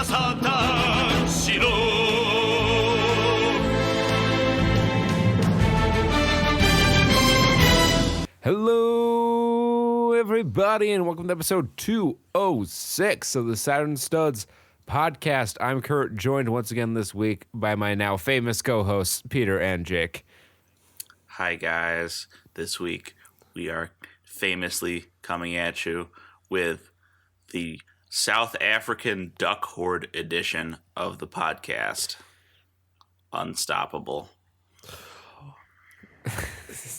サタンしろ Hello, everybody, and welcome to episode 206 of the Saturn Studs podcast. I'm Kurt, joined once again this week by my now famous co-hosts, Peter and Jake. Hi, guys. This week, we are famously coming at you with the South African Duck Horde edition of the podcast. Unstoppable.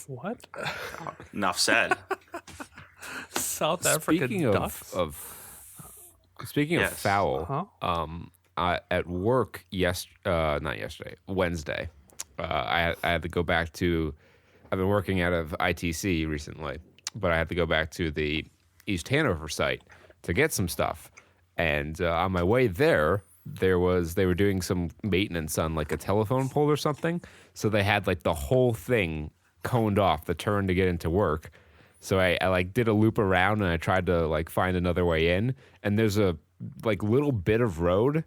What? Enough said. South African Speaking ducks? Speaking of Yes. foul, at work not yesterday, Wednesday, I had to go back to. I've been working out of ITC recently, but I had to go back to the East Hanover site to get some stuff. And on my way there, they were doing some maintenance on like a telephone pole or something. So they had like the whole thing coned off, the turn to get into work. So I like did a loop around and I tried to like find another way in. And there's a like little bit of road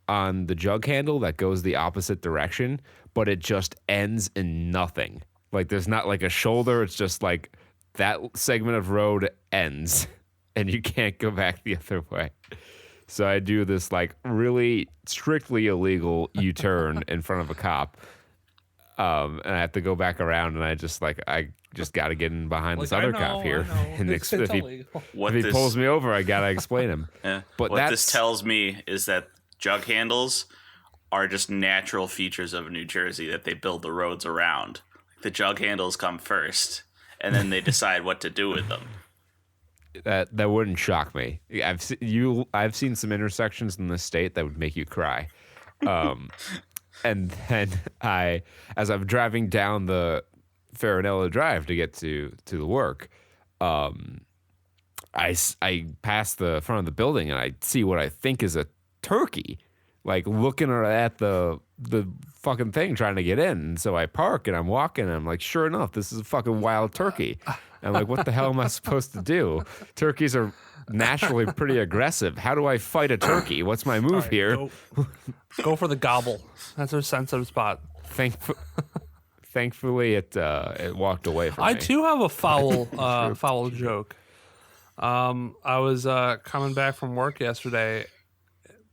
on the jug handle that goes the opposite direction, but it just ends in nothing. Like there's not like a shoulder. It's just like that segment of road ends and you can't go back the other way. So I do this like really strictly illegal U-turn in front of a cop. And I have to go back around and I just got to get in behind this other cop here. And if he pulls me over, I got to explain him. Yeah. But what this tells me is that jug handles are just natural features of New Jersey that they build the roads around. The jug handles come first, and then they decide what to do with them. That wouldn't shock me. I've seen some intersections in this state that would make you cry. And then as I'm driving down the Farinella Drive to get to the work, I pass the front of the building and I see what I think is a turkey, like looking at the fucking thing trying to get in. And so I park and I'm walking and I'm like, sure enough, this is a fucking wild turkey. And I'm like, what the hell am I supposed to do? Turkeys are naturally pretty aggressive. How do I fight a turkey? What's my move here? Go for the gobble. That's our sensitive spot. Thankfully, it walked away from me. I too have a foul joke. I was coming back from work yesterday.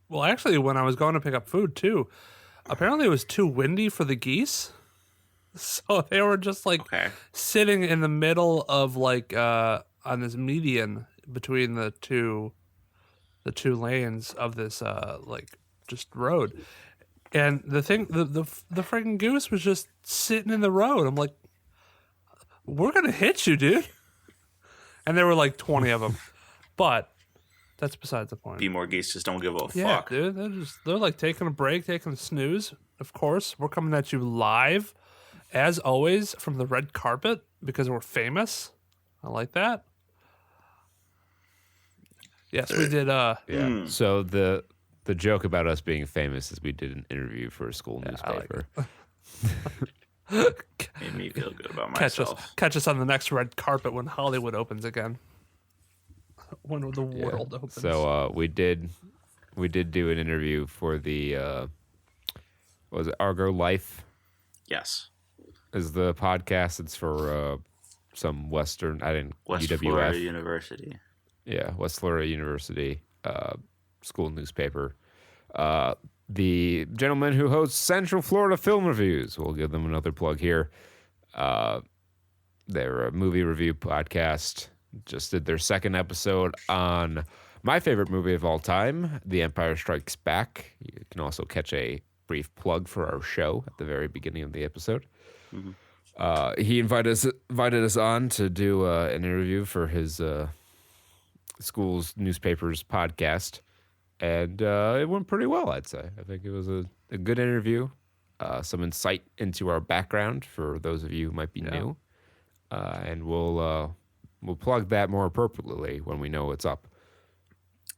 Well, actually, when I was going to pick up food too, apparently it was too windy for the geese. So they were just like sitting in the middle of like on this median between the two lanes of this like just road. And the freaking goose was just sitting in the road. I'm like, we're gonna hit you, dude. And there were like 20 of them, but that's besides the point. Be more geese just don't give a Yeah, fuck. dude, they're like taking a break, taking a snooze. Of course, we're coming at you live, as always, from the red carpet because we're famous. I like that. Yes, we did. Yeah. So the joke about us being famous is we did an interview for a school newspaper. Made me feel good about myself. Catch us on the next red carpet when Hollywood opens again. When the world opens. So we did do an interview for the what was it, Argo Life? Yes. Is the podcast. It's for some West UWF. Florida University. Yeah, West Florida University school newspaper. The gentleman who hosts Central Florida Film Reviews. We'll give them another plug here. They're a movie review podcast. Just did their second episode on my favorite movie of all time, The Empire Strikes Back. You can also catch a brief plug for our show at the very beginning of the episode. Mm-hmm. He invited us on to do an interview for his school's newspaper's podcast, and it went pretty well, I'd say. I think it was a good interview, some insight into our background for those of you who might be new, and we'll plug that more appropriately when we know what's up.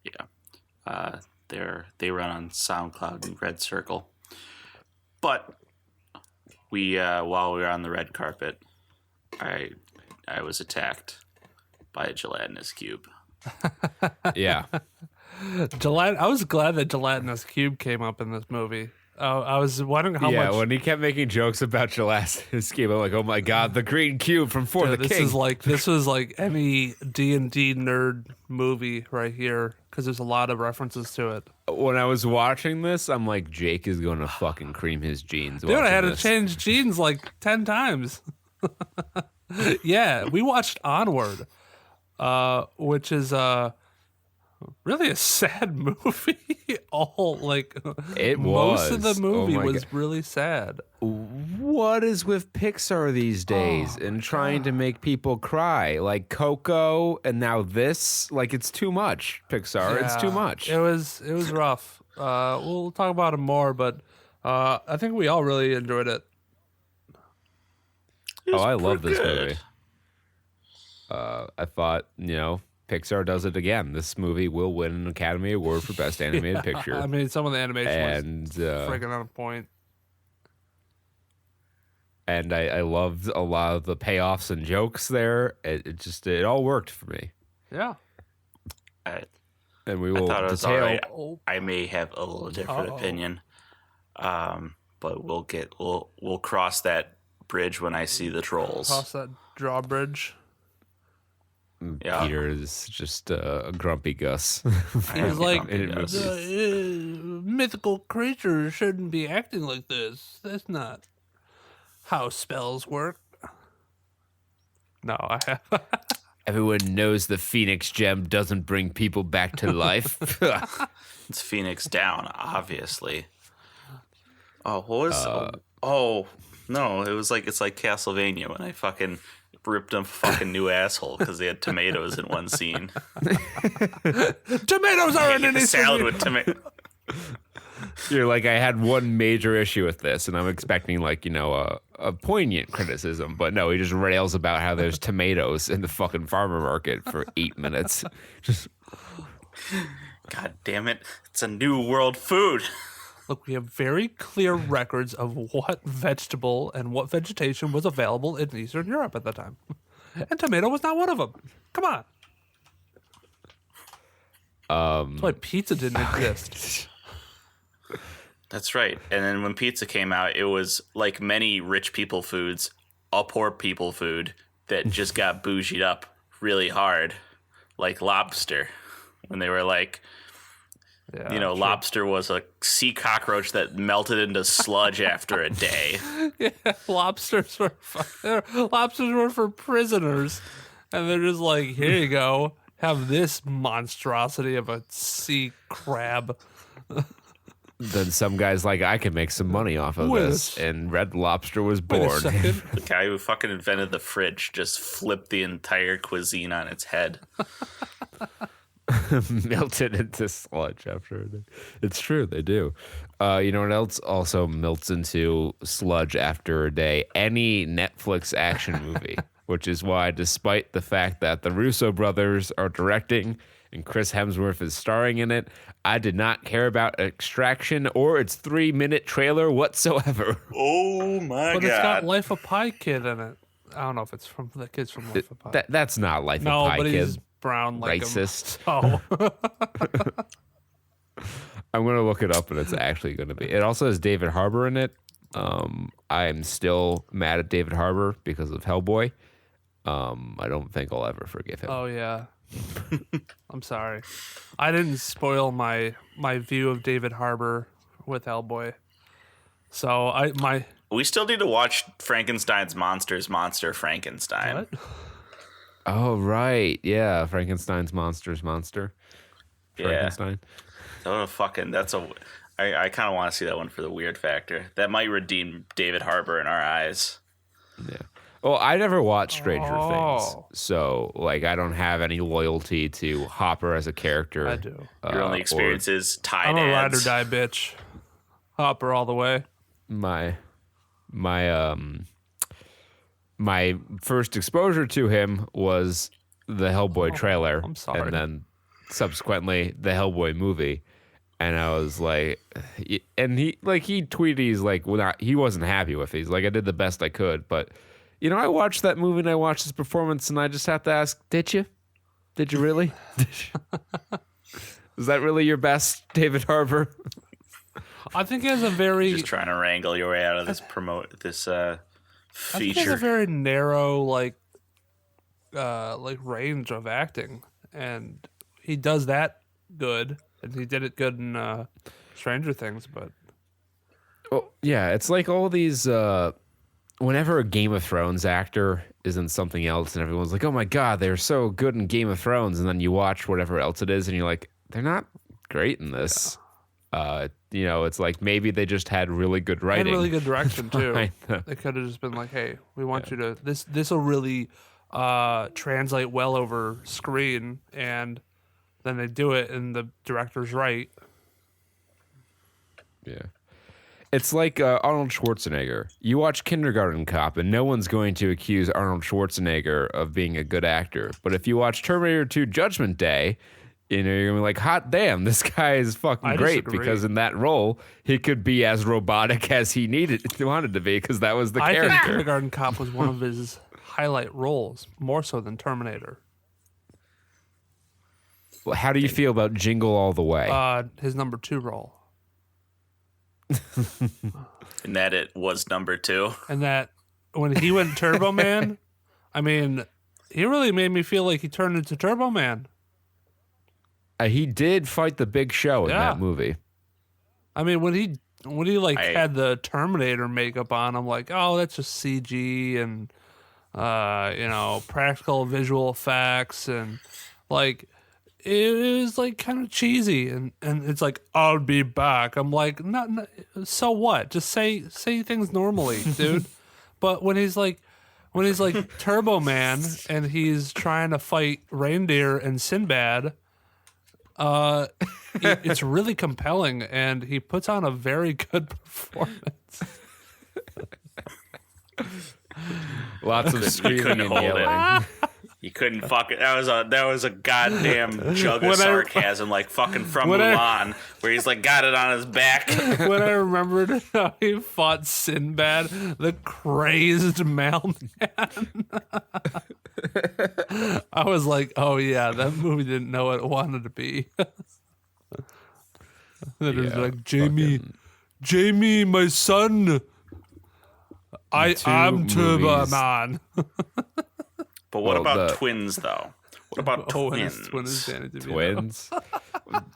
Yeah. They run on SoundCloud and Red Circle. But we while we were on the red carpet, I was attacked by a gelatinous cube. Yeah. I was glad that gelatinous cube came up in this movie. I was wondering how much. when he kept making jokes about gelatinous cube, I'm like, oh my god, the green cube from For the this King. this was like any D&D nerd movie right here because there's a lot of references to it. When I was watching this, I'm like, Jake is going to fucking cream his jeans. Dude, I had to this. change jeans like 10 times. Yeah, we watched Onward, which is really a sad movie. Most of the movie was really sad. What is with Pixar these days and trying to make people cry? Like Coco and now this? Like, it's too much, Pixar. It's too much. It was rough. We'll talk about it more, but I think we all really enjoyed it. I love this movie. I thought, Pixar does it again. This movie will win an Academy Award for Best Animated Picture. I mean, some of the animation was freaking on point. And I loved a lot of the payoffs and jokes there. It all worked for me. Yeah. And we will I thought it was detail. all right. I may have a little different opinion, but we'll cross that bridge when I see the trolls. Cross that drawbridge. Yeah. Peter is just a grumpy Gus. He was like, Gus. mythical creatures shouldn't be acting like this. That's not how spells work. No, I have. Everyone knows the Phoenix Gem doesn't bring people back to life. It's Phoenix Down, obviously. Oh, what was? Oh no, it's like Castlevania when I fucking ripped a fucking new asshole because they had tomatoes in one scene. Tomatoes are in any salad with tomato. You're like, I had one major issue with this, and I'm expecting a poignant criticism, but no, he just rails about how there's tomatoes in the fucking farmer market for 8 minutes. Just, God damn it! It's a new world food. Look, we have very clear records of what vegetable and what vegetation was available in Eastern Europe at the time. And tomato was not one of them. Come on. That's why pizza didn't exist. That's right. And then when pizza came out, it was like many rich people foods, a poor people food that just got bougied up really hard, like lobster. When they were like, True. lobster was a sea cockroach that melted into sludge after a day. Yeah, lobsters were for prisoners, and they're just like, here you go, have this monstrosity of a sea crab. then some guy's like, I can make some money off of this, and Red Lobster was born. The guy who fucking invented the fridge just flipped the entire cuisine on its head. Melted into sludge after it. It's true, they do. You know what else also melts into sludge after a day? Any Netflix action movie, which is why, despite the fact that the Russo brothers are directing and Chris Hemsworth is starring in it, I did not care about Extraction or its 3-minute trailer whatsoever. Oh my But god! it's got Life of Pi Kid in it. I don't know if it's from the kids from Life of Pi. That's not Life of Pi but Kid. he's brown like Racist. Oh. I'm going to look it up, and it's actually going to be. It also has David Harbour in it. I'm still mad at David Harbour because of Hellboy. I don't think I'll ever forgive him. Oh yeah. I'm sorry. I didn't spoil my view of David Harbour with Hellboy. So We still need to watch Frankenstein's Monster Frankenstein. What? Oh, right. Yeah, Frankenstein's Monster. Frankenstein. I kind of want to see that one for the weird factor. That might redeem David Harbour in our eyes. Yeah. Well, I never watched Stranger Things, Oh. so I don't have any loyalty to Hopper as a character. I do. Your only experience is Tide I'm a ride or ads. die bitch. Hopper all the way. My first exposure to him was the Hellboy trailer. I'm sorry. And then subsequently the Hellboy movie. And I was like, and he tweeted, he's like, well, he wasn't happy with it. He's like, I did the best I could. But, I watched that movie and I watched his performance and I just have to ask, did you? Did you really? Is that really your best, David Harbour? I think he has a very Just trying to wrangle your way out of this I think he has feature. a very narrow like range of acting, and he does that good, and he did it good in Stranger Things. But Well, yeah, it's like all these. Whenever a Game of Thrones actor is in something else, and everyone's like, "Oh my god, they're so good in Game of Thrones," and then you watch whatever else it is, and you're like, "They're not great in this." It's like maybe they just had really good writing, and really good direction too. behind them. They could have just been like, "Hey, we want you to this will really translate well over screen," and then they do it, and the director's right. Yeah. It's like Arnold Schwarzenegger. You watch Kindergarten Cop, and no one's going to accuse Arnold Schwarzenegger of being a good actor. But if you watch Terminator 2 Judgment Day, you're going to be like, hot damn, this guy is fucking I great. disagree. Because in that role, he could be as robotic as he wanted to be, because that was the I think character. Kindergarten Cop was one of his highlight roles, more so than Terminator. Well, how do you feel about Jingle All the Way? His number 2 role. And that it was number 2. And that when he went Turbo Man, I mean, he really made me feel like he turned into Turbo Man. He did fight the Big Show in Yeah. that movie. I mean, when he had the Terminator makeup on, I'm like, oh, that's just CG and practical visual effects, and like it was like kind of cheesy, and it's like, I'll be back. I'm like, not so what? Just say things normally, dude. But when he's like Turbo Man and he's trying to fight reindeer and Sinbad, it's really compelling, and he puts on a very good performance. Lots of screaming couldn't and hold it. yelling. You couldn't fucking. That was a goddamn jug of When I- sarcasm, like fucking from when I- Mulan, where he's like got it on his back. When I remembered how he fought Sinbad, the crazed mailman, I was like, oh yeah, that movie didn't know what it wanted to be. Then it was Yeah, like, Jamie, my son, I'm two Turbo movies. Man. But what Well, about the- twins, though? What about Oh, and twins? his twin is Danny DeVito. Twins.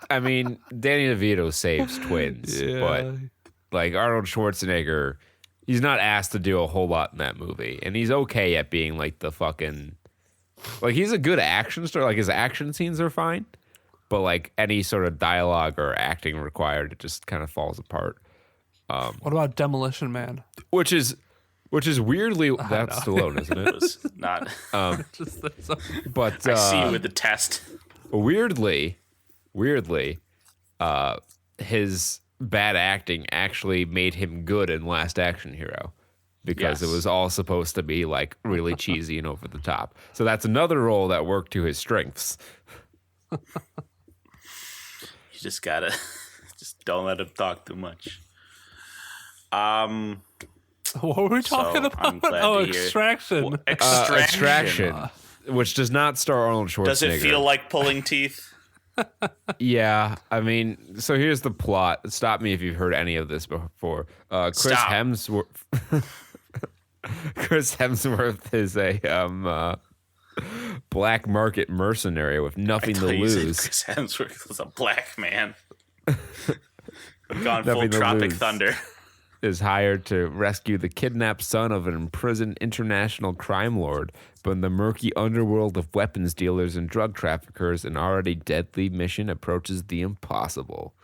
I mean, Danny DeVito saves twins, Yeah. but like Arnold Schwarzenegger, he's not asked to do a whole lot in that movie, and he's okay at being like the fucking like he's a good action star. Like his action scenes are fine, but like any sort of dialogue or acting required, it just kind of falls apart. What about Demolition Man? Which is weirdly that's Stallone, isn't It it? was not. Just there's some- But I see you with the test. weirdly, his bad acting actually made him good in Last Action Hero because it Yes. was all supposed to be like really cheesy and over the top. So that's another role that worked to his strengths. You just gotta, just don't let him talk too much. What were we talking So, about? I'm glad Oh, to hear- Extraction. Extraction, which does not star Arnold Schwarzenegger. Does it feel like pulling teeth? Yeah, I mean, so here's the plot. Stop me if you've heard any of this before. Chris Stop. Hemsworth. Chris Hemsworth is a black market mercenary with nothing to thought you said lose. Chris Hemsworth was a black man. Gone full Nothing to Tropic lose. Thunder. Is hired to rescue the kidnapped son of an imprisoned international crime lord, but in the murky underworld of weapons dealers and drug traffickers, an already deadly mission approaches the impossible.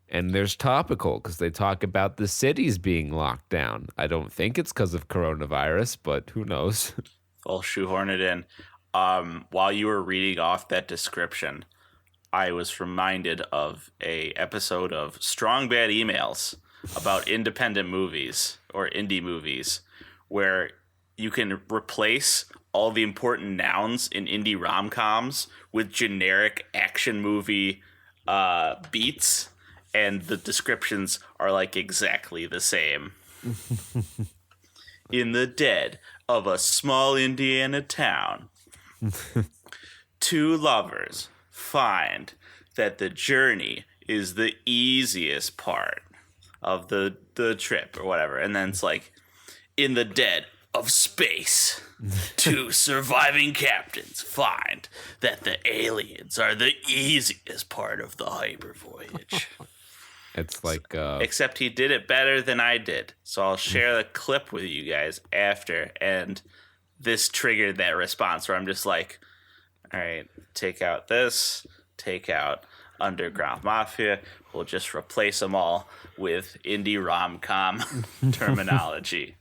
And there's topical because they talk about the cities being locked down. I don't think it's because of coronavirus, but who knows? I'll shoehorn it in. While you were reading off that description, I was reminded of a episode of Strong Bad Emails about independent movies or indie movies, where you can replace all the important nouns in indie rom-coms with generic action movie beats, and the descriptions are like exactly the same. In the dead of a small Indiana town, two lovers find that the journey is the easiest part of the trip or whatever. And then it's like, in the dead of space, 2 surviving captains find that the aliens are the easiest part of the hyper voyage. It's like Except he did it better than I did. So I'll share the clip with you guys after. And this triggered that response where I'm just like, all right, take out this, take out Underground Mafia. We'll just replace them all with indie rom-com terminology.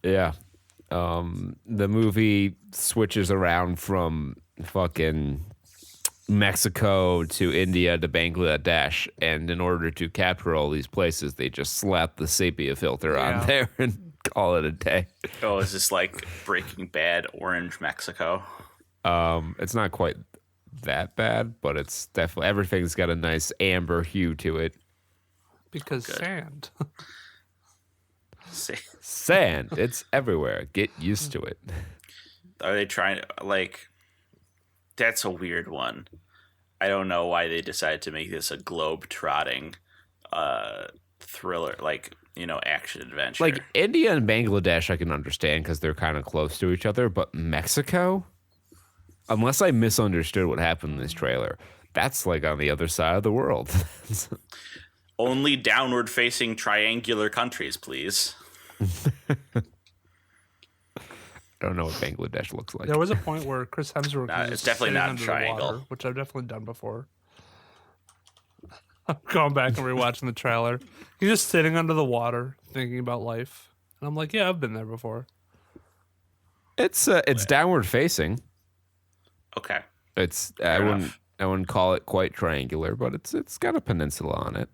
yeah. The movie switches around from fucking Mexico to India to Bangladesh, and in order to capture all these places, they just slap the sepia filter on there and call it a day. Oh, is this like Breaking Bad, Orange Mexico? It's not quite that bad, but it's definitely, everything's got a nice amber hue to it. Because sand. Sand, it's everywhere. Get used to it. Are they trying to, like, that's a weird one. I don't know why they decided to make this a globe-trotting thriller, like, you know, action adventure. Like, India and Bangladesh, I can understand because they're kind of close to each other, but Mexico? Unless I misunderstood what happened in this trailer, that's like on the other side of the world. Only downward-facing triangular countries, please. I don't know what Bangladesh looks like. There was a point where Chris Hemsworth was it's definitely sitting not a under the triangle. water, which I've definitely done before. I'm going back and rewatching the trailer. He's just sitting under the water thinking about life. And I'm like, yeah, I've been there before. It's downward facing. Okay. It's Fair I wouldn't call it quite triangular, but it's got a peninsula on it.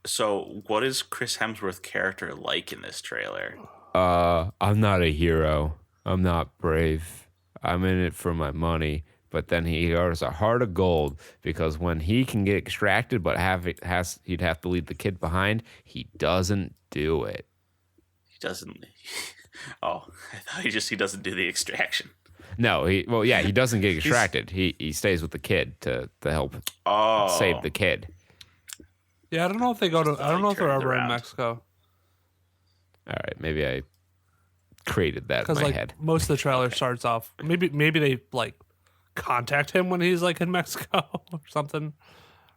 So what is Chris Hemsworth's character like in this trailer? I'm not a hero. I'm not brave. I'm in it for my money. But then he has a heart of gold because when he can get extracted, but he'd have to leave the kid behind. He doesn't do it. He doesn't. Oh, I thought he doesn't do the extraction. No, he doesn't get extracted. He stays with the kid to help save the kid. Yeah, I don't know if they go to. I don't know if they're ever in Mexico. All right, maybe I created that in my head. Most of the trailer starts off. Maybe they like contact him when he's like in Mexico or something,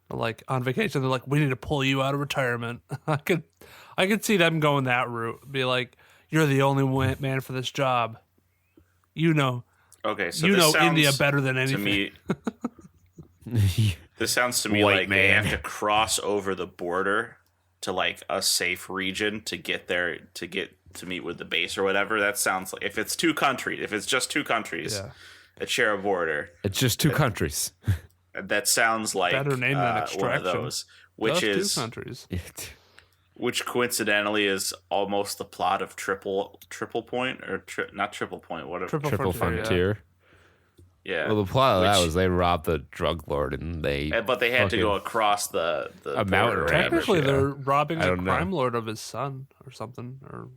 or like on vacation. They're like, "We need to pull you out of retirement." I could see them going that route. Be like, "You're the only man for this job." You know. Okay, so you this know sounds India better than anything. To me, this sounds to me White like man. they have to cross over the border to like a safe region to get there to meet with the base or whatever. That sounds like if it's just two countries that share a border. It's just two countries. That sounds like Better name than one of Extraction. those, which Just is two countries. which coincidentally is almost the plot of Triple Point or not Triple Point. What Triple Frontier. Yeah. Well, the plot of that was they robbed the drug lord and but they had to go across the a mountain border. range. Technically, Yeah. they're robbing I a don't know. crime lord of his son or something, or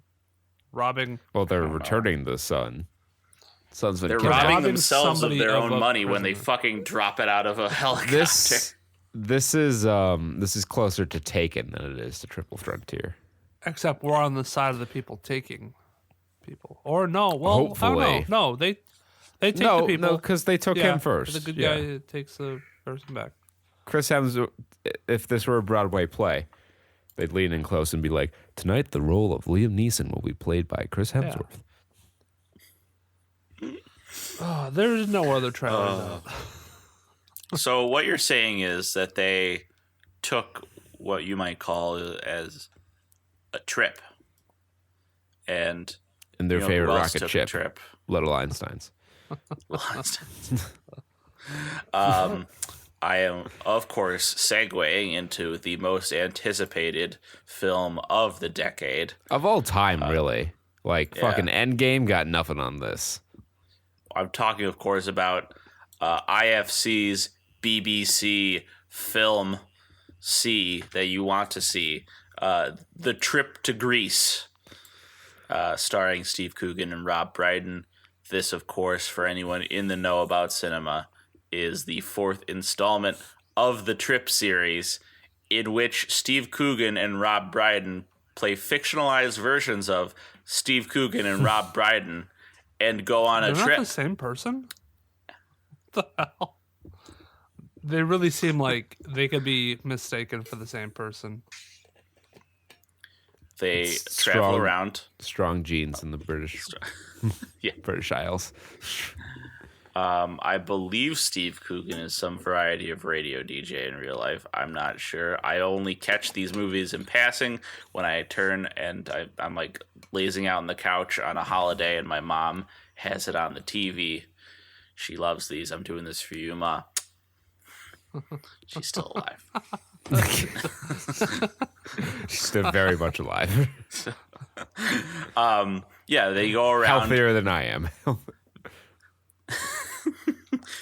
robbing. Well, they're returning the son. Son's been They're kidnapped. robbing Robbing themselves of somebody their of own a money when they prisoner. fucking drop it out of a helicopter. This is closer to Taken than it is to Triple Frontier. Except we're on the side of the people taking people, or no? Well, Hopefully. I don't know. No, they take the people. No, because they took him first. The good guy takes the person back. Chris Hemsworth, if this were a Broadway play, they'd lean in close and be like, tonight the role of Liam Neeson will be played by Chris Hemsworth. Oh, there's no other trailer. So what you're saying is that they took what you might call as a trip, and And their favorite who else rocket took a ship, trip. Little Einsteins. I am, of course, segueing into the most anticipated film of the decade. Of all time, really. Like, fucking Endgame got nothing on this. I'm talking, of course, about IFC's BBC film C that you want to see, The Trip to Greece, starring Steve Coogan and Rob Brydon. This, of course, for anyone in the know about cinema, is the 4th installment of the Trip series, in which Steve Coogan and Rob Brydon play fictionalized versions of Steve Coogan and Rob Brydon and go on a They're trip. not the same person? What the hell? They really seem like they could be mistaken for the same person. They travel around. Strong genes in the British, British Isles. I believe Steve Coogan is some variety of radio DJ in real life. I'm not sure. I only catch these movies in passing when I turn and I'm like lazing out on the couch on a holiday and my mom has it on the TV. She loves these. I'm doing this for you, Ma. She's still alive. She's still very much alive. Yeah, they go around. Healthier than I am.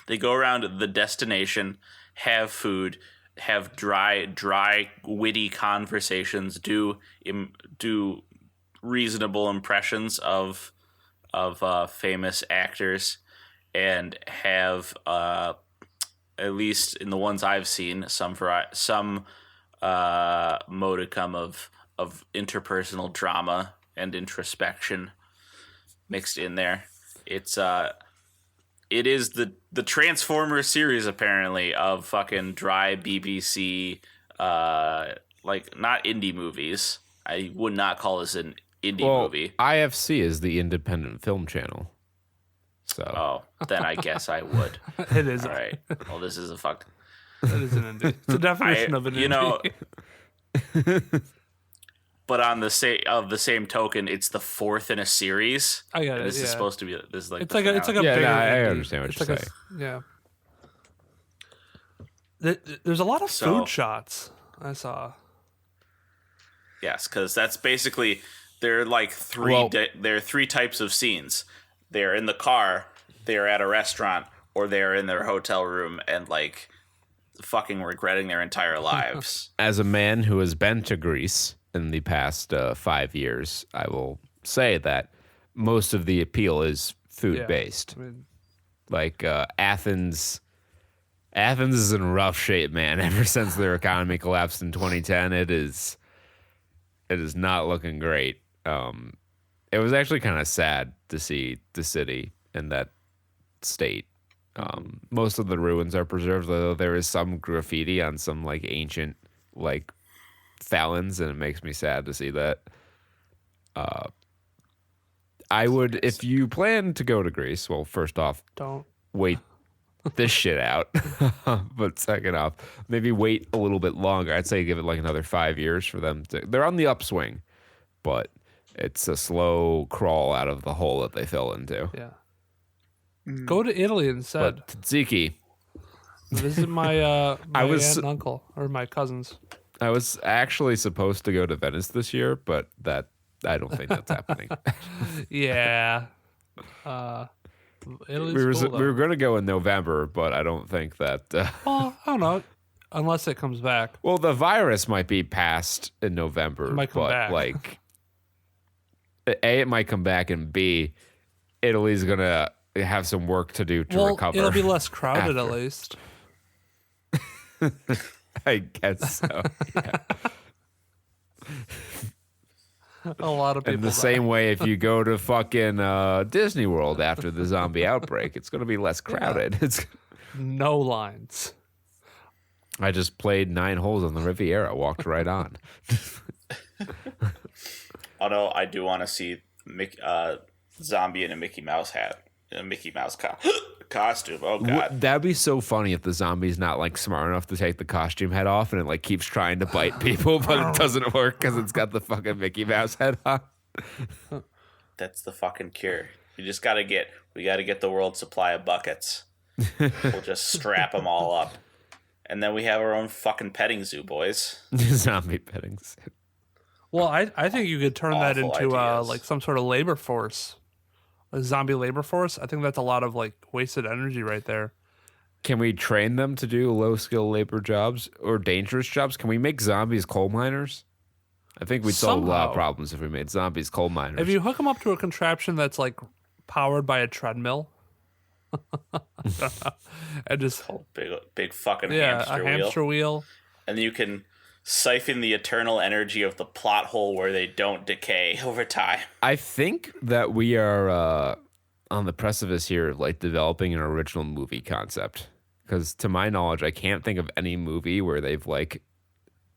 They go around the destination, have food, have dry, witty conversations, do reasonable impressions of famous actors, and have at least in the ones I've seen some modicum of interpersonal drama and introspection mixed in there. It is the Transformers series, apparently, of fucking dry BBC, like, not indie movies. I would not call this an indie movie. IFC is the independent film channel. So. Oh, then I guess I would. It is. All right. Well, this is a fuck. It is an indie. It's the definition of an indie. But on the same token, it's the 4th in a series. I got it. This is supposed to be this is like it's like a bigger. I indie. understand what you're saying. There's a lot of food shots I saw. Yes, because that's basically there are like there are 3 types of scenes. They're in the car, they're at a restaurant, or they're in their hotel room and like fucking regretting their entire lives. As a man who has been to Greece in the past 5 years, I will say that most of the appeal is food based. I mean, like Athens is in rough shape, man. Ever since their economy collapsed in 2010, it is not looking great. It was actually kind of sad to see the city in that state. Most of the ruins are preserved, though there is some graffiti on some like ancient like Fallons, and it makes me sad to see that. I would, if you plan to go to Greece, well, first off, don't wait this shit out. But second off, maybe wait a little bit longer. I'd say give it like another 5 years for them to. They're on the upswing, but it's a slow crawl out of the hole that they fell into. Yeah. Go to Italy instead. But Tzatziki. Visit my aunt and uncle, or my cousins. I was actually supposed to go to Venice this year, but I don't think that's happening. Yeah. We were going to go in November, but I don't think that. Well, I don't know. Unless it comes back. Well, the virus might be past in November, It might come but back. like, A, it might come back, and B, Italy's going to have some work to do to recover. It'll be less crowded after. at least. I guess so. Yeah. A lot of people. In the same way, if you go to fucking Disney World after the zombie outbreak, it's going to be less crowded. It's no lines. I just played 9 holes on the Riviera, walked right on. Although I do want to see zombie in a Mickey Mouse hat, in a Mickey Mouse costume. Oh god, That'd be so funny if the zombie's not like smart enough to take the costume head off, and it like keeps trying to bite people, but it doesn't work because it's got the fucking Mickey Mouse head on. That's the fucking cure. We gotta get the world's supply of buckets. We'll just strap them all up, and then we have our own fucking petting zoo, boys. Zombie petting zoo. Well, I think you could turn that Awful into ideas. like some sort of labor force, a zombie labor force. I think that's a lot of like wasted energy right there. Can we train them to do low skill labor jobs or dangerous jobs? Can we make zombies coal miners? I think we'd solve a lot of Somehow. problems if we made zombies coal miners. If you hook them up to a contraption that's like powered by a treadmill, And just Big fucking a hamster hamster wheel. And you can siphon the eternal energy of the plot hole where they don't decay over time. I think that we are on the precipice here of like developing an original movie concept. Because to my knowledge, I can't think of any movie where they've like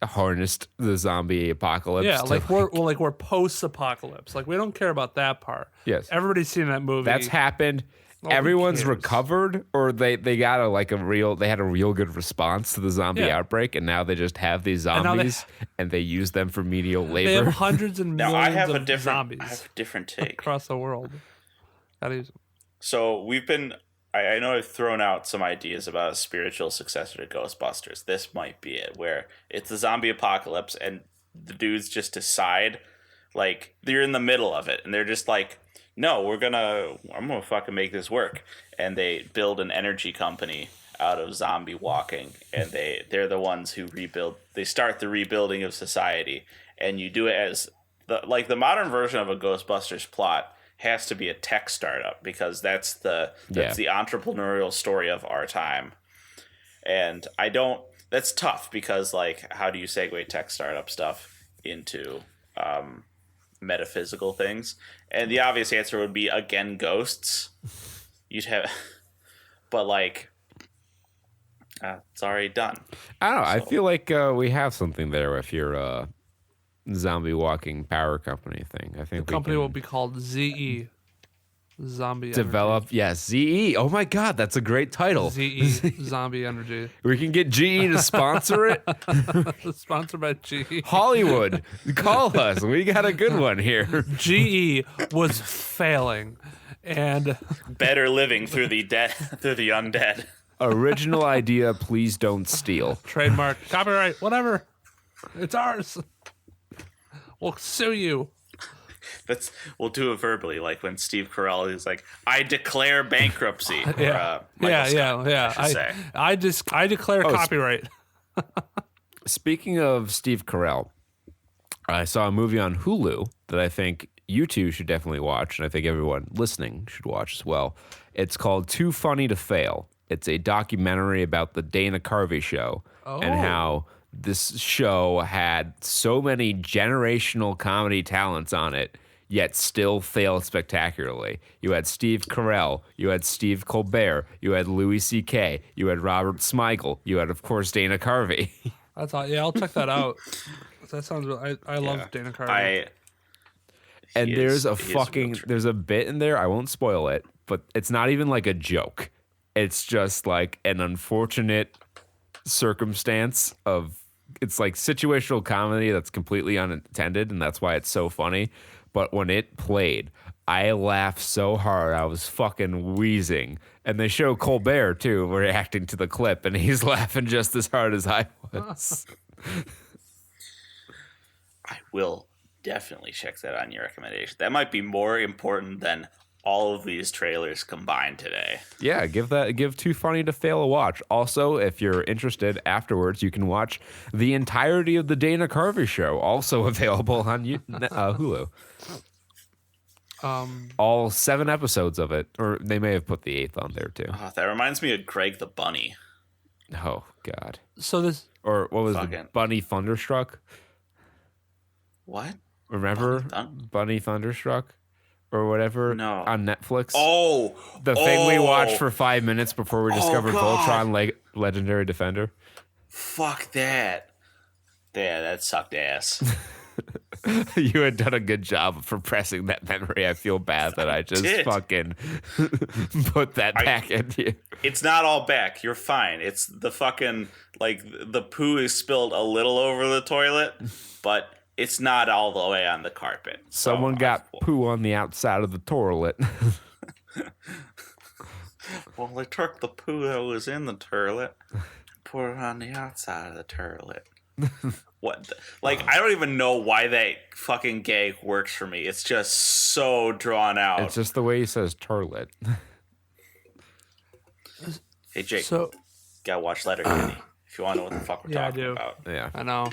harnessed the zombie apocalypse. Yeah, to, we're post-apocalypse. Like we don't care about that part. Yes. Everybody's seen that movie. That's happened. Nobody Everyone's cares. recovered, or they got they had a real good response to the zombie outbreak, and now they just have these zombies and they use them for menial labor. They have hundreds and Now millions I have of zombies a different take. across the world. Gotta use them. So we've been. I know I've thrown out some ideas about a spiritual successor to Ghostbusters. This might be it, where it's the zombie apocalypse and the dudes just decide, like, they're in the middle of it and they're just like, no, I'm gonna fucking make this work. And they build an energy company out of zombie walking, and they're the ones who they start the rebuilding of society. And you do it as the modern version of a Ghostbusters plot has to be a tech startup, because that's the entrepreneurial story of our time. And that's tough, because like, how do you segue tech startup stuff into metaphysical things? And the obvious answer would be, again, ghosts. You'd have, but like, it's already done. I don't know. I feel like we have something there if you're a zombie walking power company thing. I think The company will be called ZE. Zombie develop. Yes, ZE. Oh my God, that's a great title. ZE. Zombie Energy. We can get GE to sponsor it. Sponsored by GE. Hollywood, call us. We got a good one here. GE was failing, and Better living through the undead. Original idea, please don't steal. trademark, copyright, whatever. It's ours. We'll sue you. We'll do it verbally, like when Steve Carell is like, "I declare bankruptcy." Yeah, Or, yeah. I declare copyright. Speaking of Steve Carell, I saw a movie on Hulu that I think you two should definitely watch, and I think everyone listening should watch as well. It's called Too Funny to Fail. It's a documentary about the Dana Carvey show and how this show had so many generational comedy talents on it, yet still failed spectacularly. You had Steve Carell, you had Steve Colbert, you had Louis C.K., you had Robert Smigel, you had, of course, Dana Carvey. I thought, I'll check that out. That sounds. I love Dana Carvey. There's a bit in there, I won't spoil it, but it's not even like a joke. It's just like an unfortunate circumstance of, it's like situational comedy that's completely unintended, and that's why it's so funny. But when it played, I laughed so hard I was fucking wheezing. And they show Colbert too reacting to the clip, and he's laughing just as hard as I was. I will definitely check that on your recommendation. That might be more important than all of these trailers combined today. Yeah, give Too Funny to Fail a watch. Also, if you're interested, afterwards you can watch the entirety of the Dana Carvey show, also available on Hulu. All 7 episodes of it, or they may have put the 8th on there too. Oh, that reminds me of Greg the Bunny. Oh God. So this, or what was it? Bunny Thunderstruck? What? Remember Bunny Thunderstruck? Or whatever on Netflix. Oh, the thing we watched for 5 minutes before we discovered Voltron, Legendary Defender. Fuck that. Yeah, that sucked ass. You had done a good job of repressing that memory. I feel bad that I just fucking put that back into you. It's not all back. You're fine. It's the fucking, like, the poo is spilled a little over the toilet, but it's not all the way on the carpet. Someone got poo on the outside of the toilet. Well, they took the poo that was in the toilet and put it on the outside of the toilet. What? Like, I don't even know why that fucking gag works for me. It's just so drawn out. It's just the way he says toilet. Hey, Jake, gotta watch Letterkenny if you want to know what the fuck we're talking about. Yeah, I know.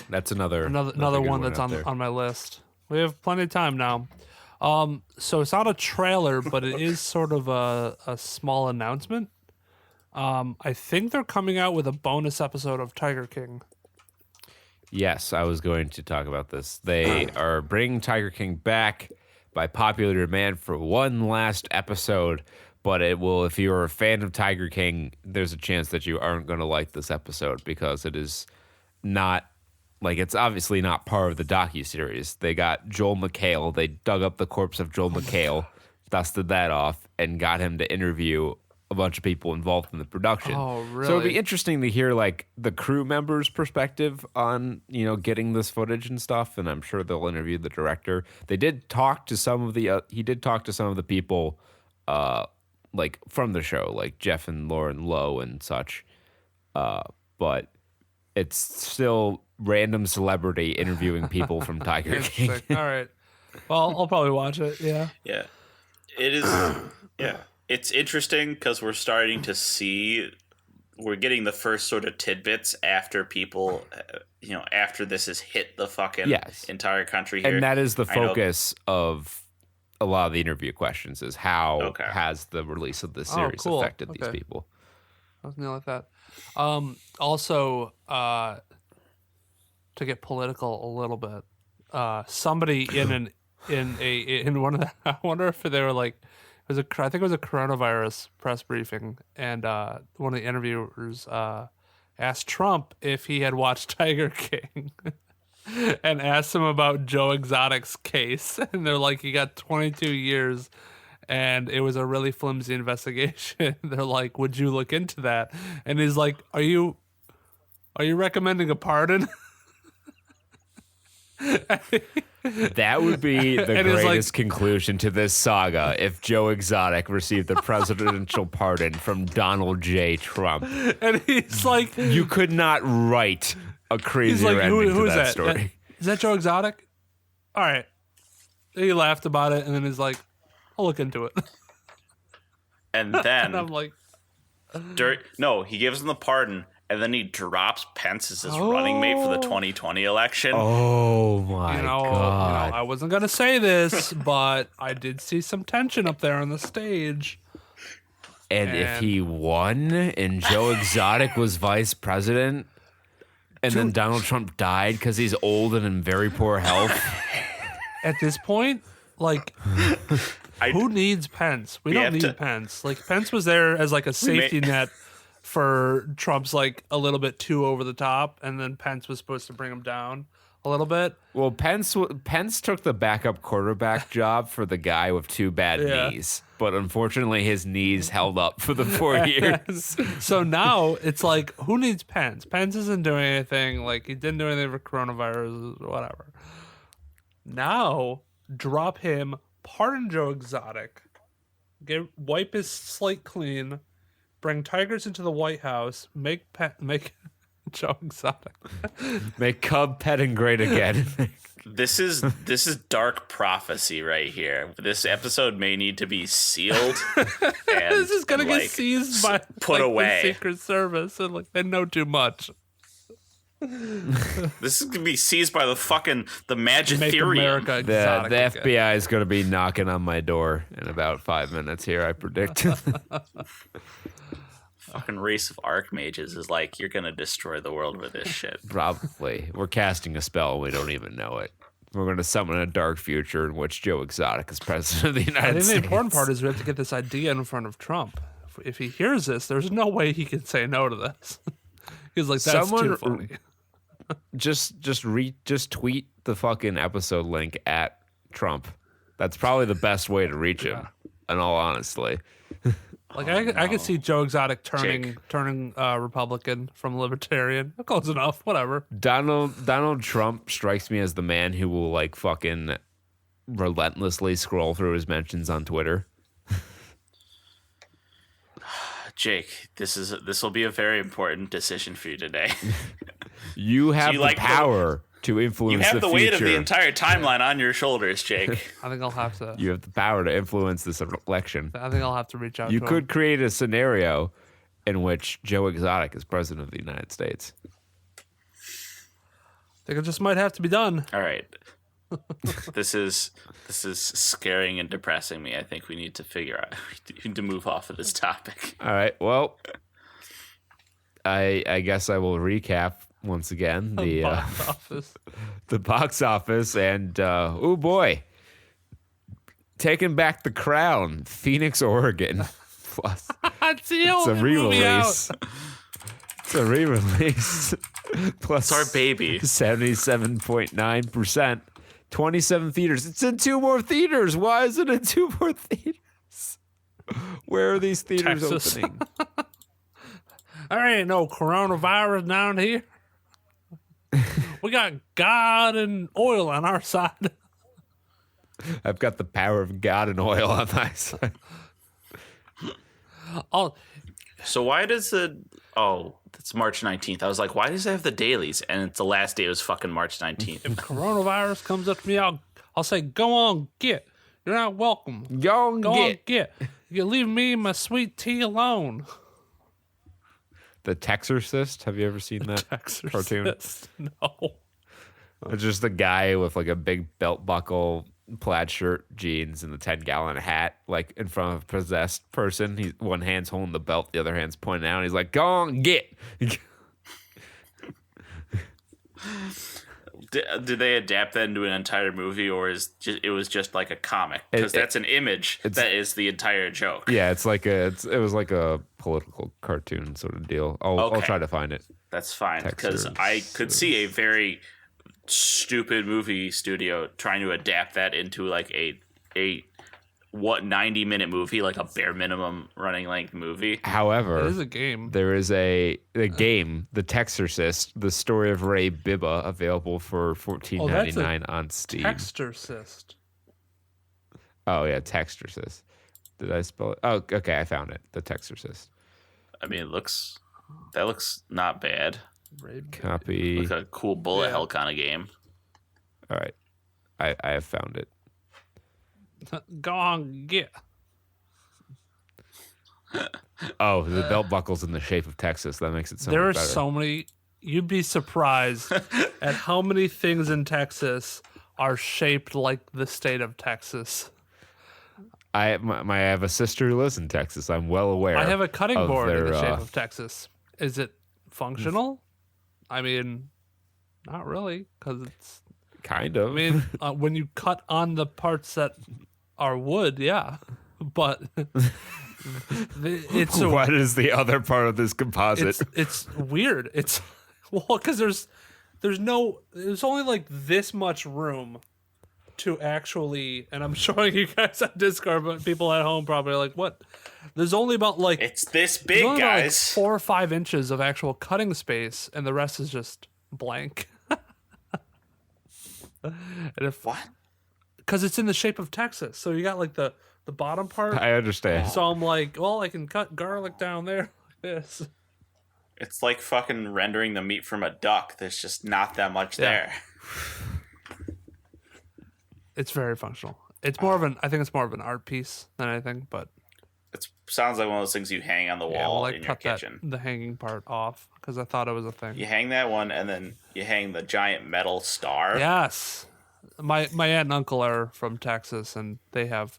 That's another one that's on my list. We have plenty of time now. So it's not a trailer, but it is sort of a small announcement. I think they're coming out with a bonus episode of Tiger King. Yes, I was going to talk about this. They are bringing Tiger King back by popular demand for one last episode, but it will, if you're a fan of Tiger King, there's a chance that you aren't going to like this episode because it is not, like, it's obviously not part of the docuseries. They got Joel McHale. They dug up the corpse of Joel McHale, dusted that off, and got him to interview a bunch of people involved in the production. Oh, really? So it'd be interesting to hear like the crew members' perspective on, you know, getting this footage and stuff. And I'm sure they'll interview the director. They did talk to some of the he did talk to some of the people like from the show, like Jeff and Lauren Lowe and such. But it's still random celebrity interviewing people from Tiger King. All right. Well, I'll probably watch it. Yeah. Yeah. It is. Yeah. It's interesting because we're starting to see, we're getting the first sort of tidbits after people, you know, after this has hit the fucking entire country here. And that is the focus of a lot of the interview questions is how has the release of this series affected these people? I was gonna like that. Also, to get political a little bit, somebody in one of the, I wonder if they were like, I think it was a coronavirus press briefing, and one of the interviewers asked Trump if he had watched Tiger King, and asked him about Joe Exotic's case, and they're like, he got 22 years, and it was a really flimsy investigation. They're like, would you look into that? And he's like, are you recommending a pardon? That would be the greatest conclusion to this saga if Joe Exotic received the presidential pardon from Donald J. Trump. And he's like, you could not write a crazier ending to that story. Is that Joe Exotic? All right. He laughed about it, and then he's like, I'll look into it. And then and I'm like, no, he gives him the pardon. And then he drops Pence as his running mate for the 2020 election. Oh, my God. I wasn't going to say this, but I did see some tension up there on the stage. And if he won and Joe Exotic was vice president and then Donald Trump died because he's old and in very poor health. At this point, like, who needs Pence? We don't need Pence. Like, Pence was there as like a safety net for Trump's like a little bit too over the top, and then Pence was supposed to bring him down a little bit. Well, Pence took the backup quarterback job for the guy with two bad knees, but unfortunately his knees held up for the 4 years. So now it's like, who needs Pence? Pence isn't doing anything. Like, he didn't do anything for coronavirus or whatever. Now drop him, pardon Joe Exotic, wipe his slate clean, bring tigers into the White House, make Joe Exotic, make Cub petting great again. This is dark prophecy right here. This episode may need to be sealed. And, this is gonna get seized by away. The Secret Service, and like they know too much. This is gonna be seized by the Magitherium. The FBI is gonna be knocking on my door in about 5 minutes here, I predict. Fucking race of archmages is like, you're gonna destroy the world with this shit. Probably. We're casting a spell and we don't even know it. We're going to summon a dark future in which Joe Exotic is president of the United States. The important part is we have to get this idea in front of Trump. If he hears this, there's no way he can say no to this. He's like, that's too funny. Just tweet the fucking episode link at Trump. That's probably the best way to reach him, in all honesty. Like, I could see Joe Exotic turning Republican from Libertarian. Close enough, whatever. Donald Trump strikes me as the man who will like fucking relentlessly scroll through his mentions on Twitter. Jake, this will be a very important decision for you today. You have the power to influence the future. You have the weight of the entire timeline on your shoulders, Jake. I think I'll have to. You have the power to influence this election. I think I'll have to reach out to him. You could create a scenario in which Joe Exotic is president of the United States. I think it just might have to be done. All right. This is scaring and depressing me. I think we need to figure out we need to move off of this topic. All right. Well, I guess I will recap once again the Box office. the box office, and oh boy, taking back the crown, Phoenix, Oregon. Plus, It's the it's a only movie out. re-release. It's a re-release. Plus, It's our baby. 77.9%. 27 theaters. It's in 2 more theaters. Why is it in 2 more theaters? Where are these theaters Texas. opening? There ain't no coronavirus down here. We got God and oil on our side. I've got the power of God and oil on my side. Oh, So why does it's March 19th. I was like, why does it have the dailies? And it's the last day was fucking March 19th. if coronavirus comes up to me, I'll say, go on, get. You're not welcome. Go and Go on, get get. You leave me and my sweet tea alone. The Texorcist. Have you ever seen that cartoon? Exorcist. No. It's just a guy with like a big belt buckle, plaid shirt, jeans, and the 10-gallon hat, like in front of a possessed person. He's one hand's holding the belt, the other hand's pointing out. And he's like, "Go on, get." Did they adapt that into an entire movie, or it was just like a comic? Because that's an image that is the entire joke. Yeah, it was like a political cartoon sort of deal. I'll try to find it. That's fine, because I could see a very stupid movie studio trying to adapt that into like a 90-minute movie, like a bare minimum running length movie. However, It is a game. there is a game, The Texorcist, the story of Ray Bibba, available for $14.99 on Steam. Exorcist. Oh yeah, Texorcist. Did I spell it? Oh, okay, I found it. The Texorcist. I mean, that looks not bad. Copy. Like a cool bullet hell kind of game. All right, I have found it. Go on, get. Oh, the belt buckle's in the shape of Texas. That makes it so There are much better. so many. You'd be surprised at how many things in Texas are shaped like the state of Texas. I have a sister who lives in Texas. I'm well aware. I have a cutting of board in their, the shape of Texas. Is it functional? I mean, not really, because it's. kind of. I mean, when you cut on the parts that are wood, yeah, but it's what is the other part of this composite? it's weird. It's well, because there's only like this much room to actually, and I'm showing you guys on Discord, but people at home probably are like, what? There's only about like It's this there's big, only about, like, guys. 4 or 5 inches of actual cutting space, and the rest is just blank. And if, What? because it's in the shape of Texas, so you got like the bottom part. I understand. So I'm like, well, I can cut garlic down there like this. It's like fucking rendering the meat from a duck. There's just not that much Yeah. there. It's very functional. It's more of I think it's more of an art piece than anything, but It sounds like one of those things you hang on the yeah, wall well, I in your cut kitchen. the hanging part off because I thought it was a thing. You hang that one, and then you hang the giant metal star. Yes, my aunt and uncle are from Texas, and they have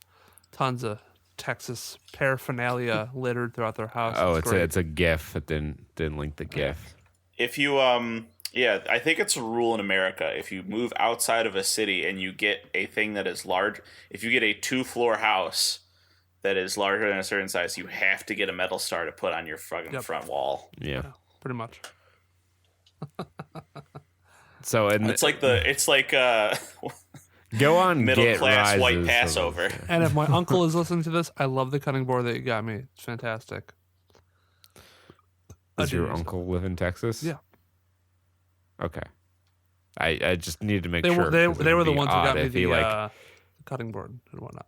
tons of Texas paraphernalia littered throughout their house. Oh, great. it's a GIF. It didn't link the GIF. If you I think it's a rule in America. If you move outside of a city and you get a thing that is large, if you get a 2-floor house that is larger than a certain size, you have to get a metal star to put on your fucking front wall. Yeah. pretty much. So and It's like go on middle Get class white Rises. Passover. And if my uncle is listening to this, I love the cutting board that you got me. It's fantastic. Does your uncle live in Texas? Yeah. Okay. I just needed to make They sure. were they 'cause they it'd were the be ones who odd got me if he, the cutting board and whatnot.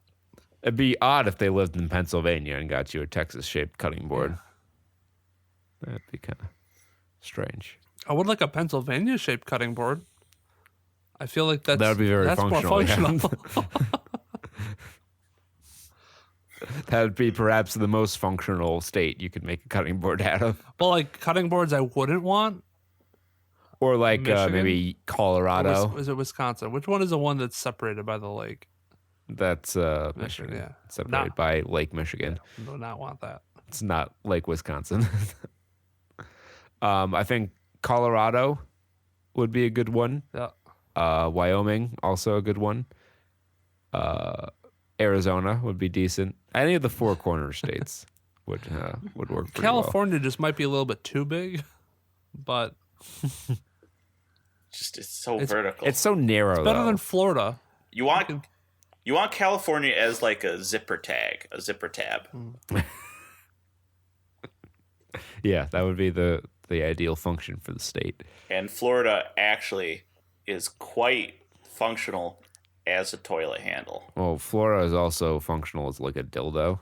It'd be odd if they lived in Pennsylvania and got you a Texas-shaped cutting board. That'd be kind of strange. I would like a Pennsylvania shaped cutting board. I feel like that would be very that's functional. more Yeah. functional. That would be perhaps the most functional state you could make a cutting board out of. Well, like cutting boards I wouldn't want Or like Michigan? maybe Colorado. Is it Wisconsin? Which one is the one that's separated by the lake? That's Michigan. Yeah. Separated by Lake Michigan. Yeah, do not want that. It's not Lake Wisconsin. I think Colorado would be a good one. Yeah. Wyoming, also a good one. Arizona would be decent. Any of the Four Corner states would work pretty California just might be a little bit too big, but Just it's so vertical. It's so narrow. better though. than Florida. you want California as like a zipper tab. Yeah, that would be the ideal function for the state. And Florida actually is quite functional as a toilet handle. Well, Florida is also functional as like a dildo.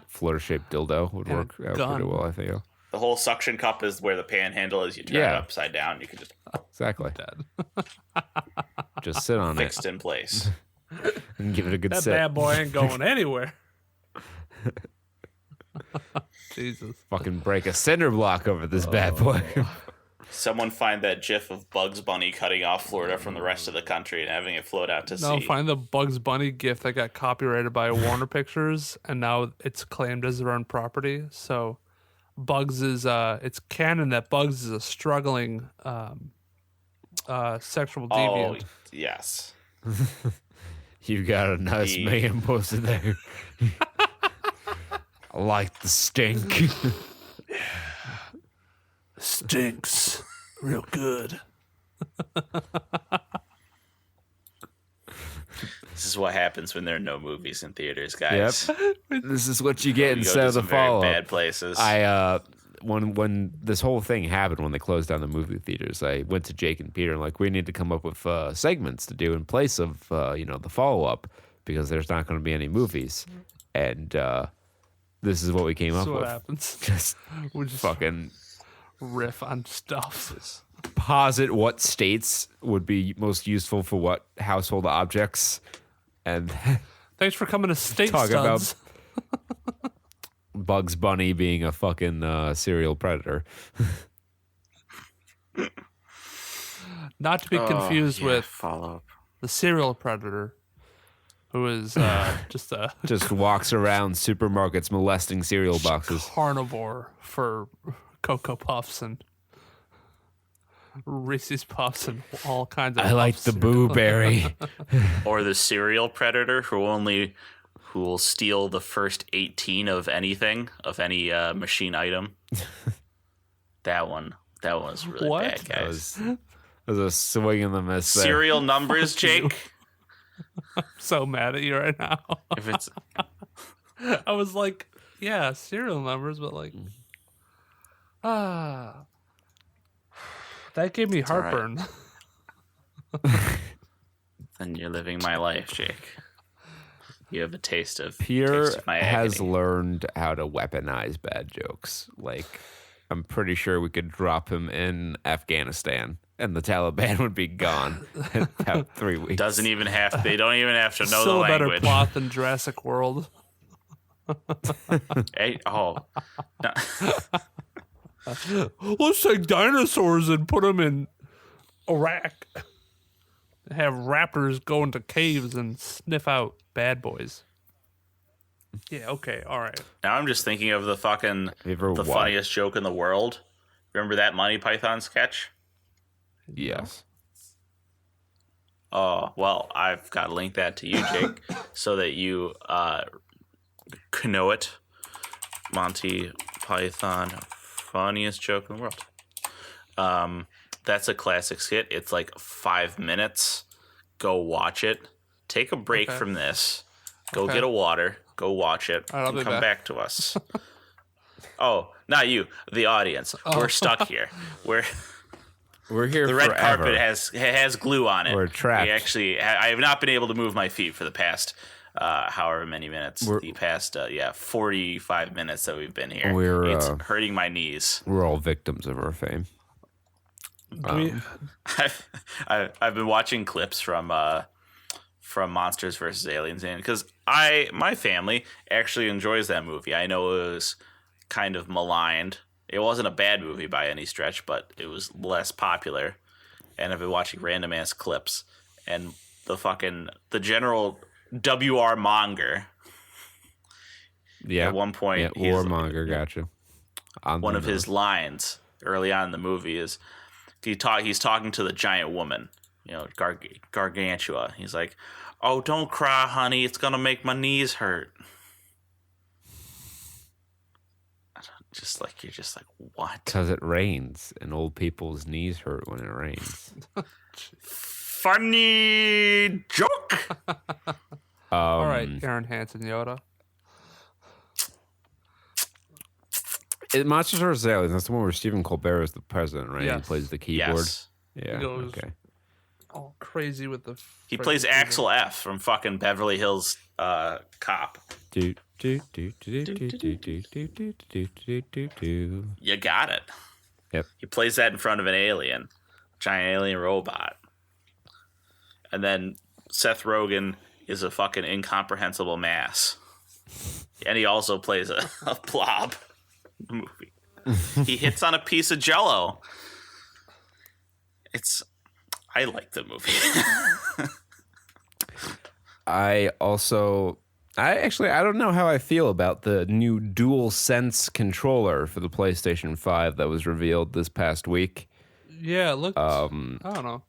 Florida-shaped dildo would And a work out gun. pretty well, I think. The whole suction cup is where the panhandle is. You turn it Yeah. upside down. You can just Exactly. Dead. Just sit on fixed in place. it and give it a good That sit. bad boy ain't going anywhere. Jesus. Fucking break a cinder block over this bad boy. Someone find that GIF of Bugs Bunny cutting off Florida from the rest of the country and having it float out to No, sea. find the Bugs Bunny gift that got copyrighted by Warner Pictures, and now it's claimed as their own property. So, Bugs is it's canon that Bugs is a struggling sexual Oh, deviant. yes. You got a nice The- man posted there. I like the stink. Stinks real good. This is what happens when there are no movies in theaters, guys. Yep. This is what you get You go instead to of the some very follow bad up. places. I when this whole thing happened, when they closed down the movie theaters, I went to Jake and Peter and like, we need to come up with segments to do in place of the follow up, because there's not going to be any movies, and this is what we came up That's what with. happens. Just We just fucking riff on stuff. posit what states would be most useful for what household objects, and Thanks for coming to State Talk about- Studs. Bugs Bunny being a fucking serial predator. Not to be confused with follow up. the serial predator, who is just a Just walks around supermarkets molesting cereal boxes. carnivore for Cocoa Puffs and Reese's Puffs and all kinds of I like puffs. the boo berry. Or the serial predator who will steal the first 18 of anything, of any machine item. That one was really What? bad, That guys. was a swing and a miss there. Serial numbers, Fuck you. Jake. So mad at you right now. If it's I was like, yeah, serial numbers, but like, that gave me all right. heartburn. then you're living my life, Jake. You have a taste of Pierre taste of my has agony. learned how to weaponize bad jokes. Like, I'm pretty sure we could drop him in Afghanistan and the Taliban would be gone in about 3 weeks. They don't even have to know Still the a better language. plot than Jurassic World. Hey, no. Let's take dinosaurs and put them in Iraq. Have raptors go into caves and sniff out bad boys. Yeah, okay, all right. Now I'm just thinking of the fucking Ever the what? funniest joke in the world. Remember that Monty Python sketch? Yes. Oh, well, I've got to link that to you, Jake, so that you can know it. Monty Python, funniest joke in the world. That's a classic skit. It's like 5 minutes. Go watch it. Take a break Okay. from this. Go Okay. get a water. Go watch it. All right, I'll and be come back. back to us. Oh, not you, the audience. We're stuck here. We're here The red forever. carpet has glue on it. We're trapped. I have not been able to move my feet for the past however many minutes. The past 45 minutes that we've been here. It's hurting my knees. We're all victims of our fame. I've been watching clips from Monsters vs. Aliens, and because my family actually enjoys that movie. I know it was kind of maligned It wasn't a bad movie by any stretch, but it was less popular. And I've been watching random ass clips, and the general W.R. Monger. Yeah. At one point, yeah, warmonger, gotcha. One of his lines early on in the movie is he's talking to the giant woman, Gargantua. He's like, "Oh, don't cry, honey. It's gonna make my knees hurt." You're just like, what? Because it rains, and old people's knees hurt when it rains. Funny joke. All right, Aaron Hansen Yoda. Monsters vs. Aliens, that's the one where Stephen Colbert is the president, right? Yes. He plays the keyboard. Yes. Yeah. He goes Okay. all crazy with the. He plays Axel F from fucking Beverly Hills Cop. Do, do, do, do, do, do, do, do, do, do, do, do. You got it. Yep. He plays that in front of an alien, giant alien robot. And then Seth Rogen is a fucking incomprehensible mass. And he also plays a blob in the movie. He hits on a piece of jello. I like the movie. I don't know how I feel about the new Dual-Sense controller for the PlayStation 5 that was revealed this past week. Yeah, it looks. I don't know.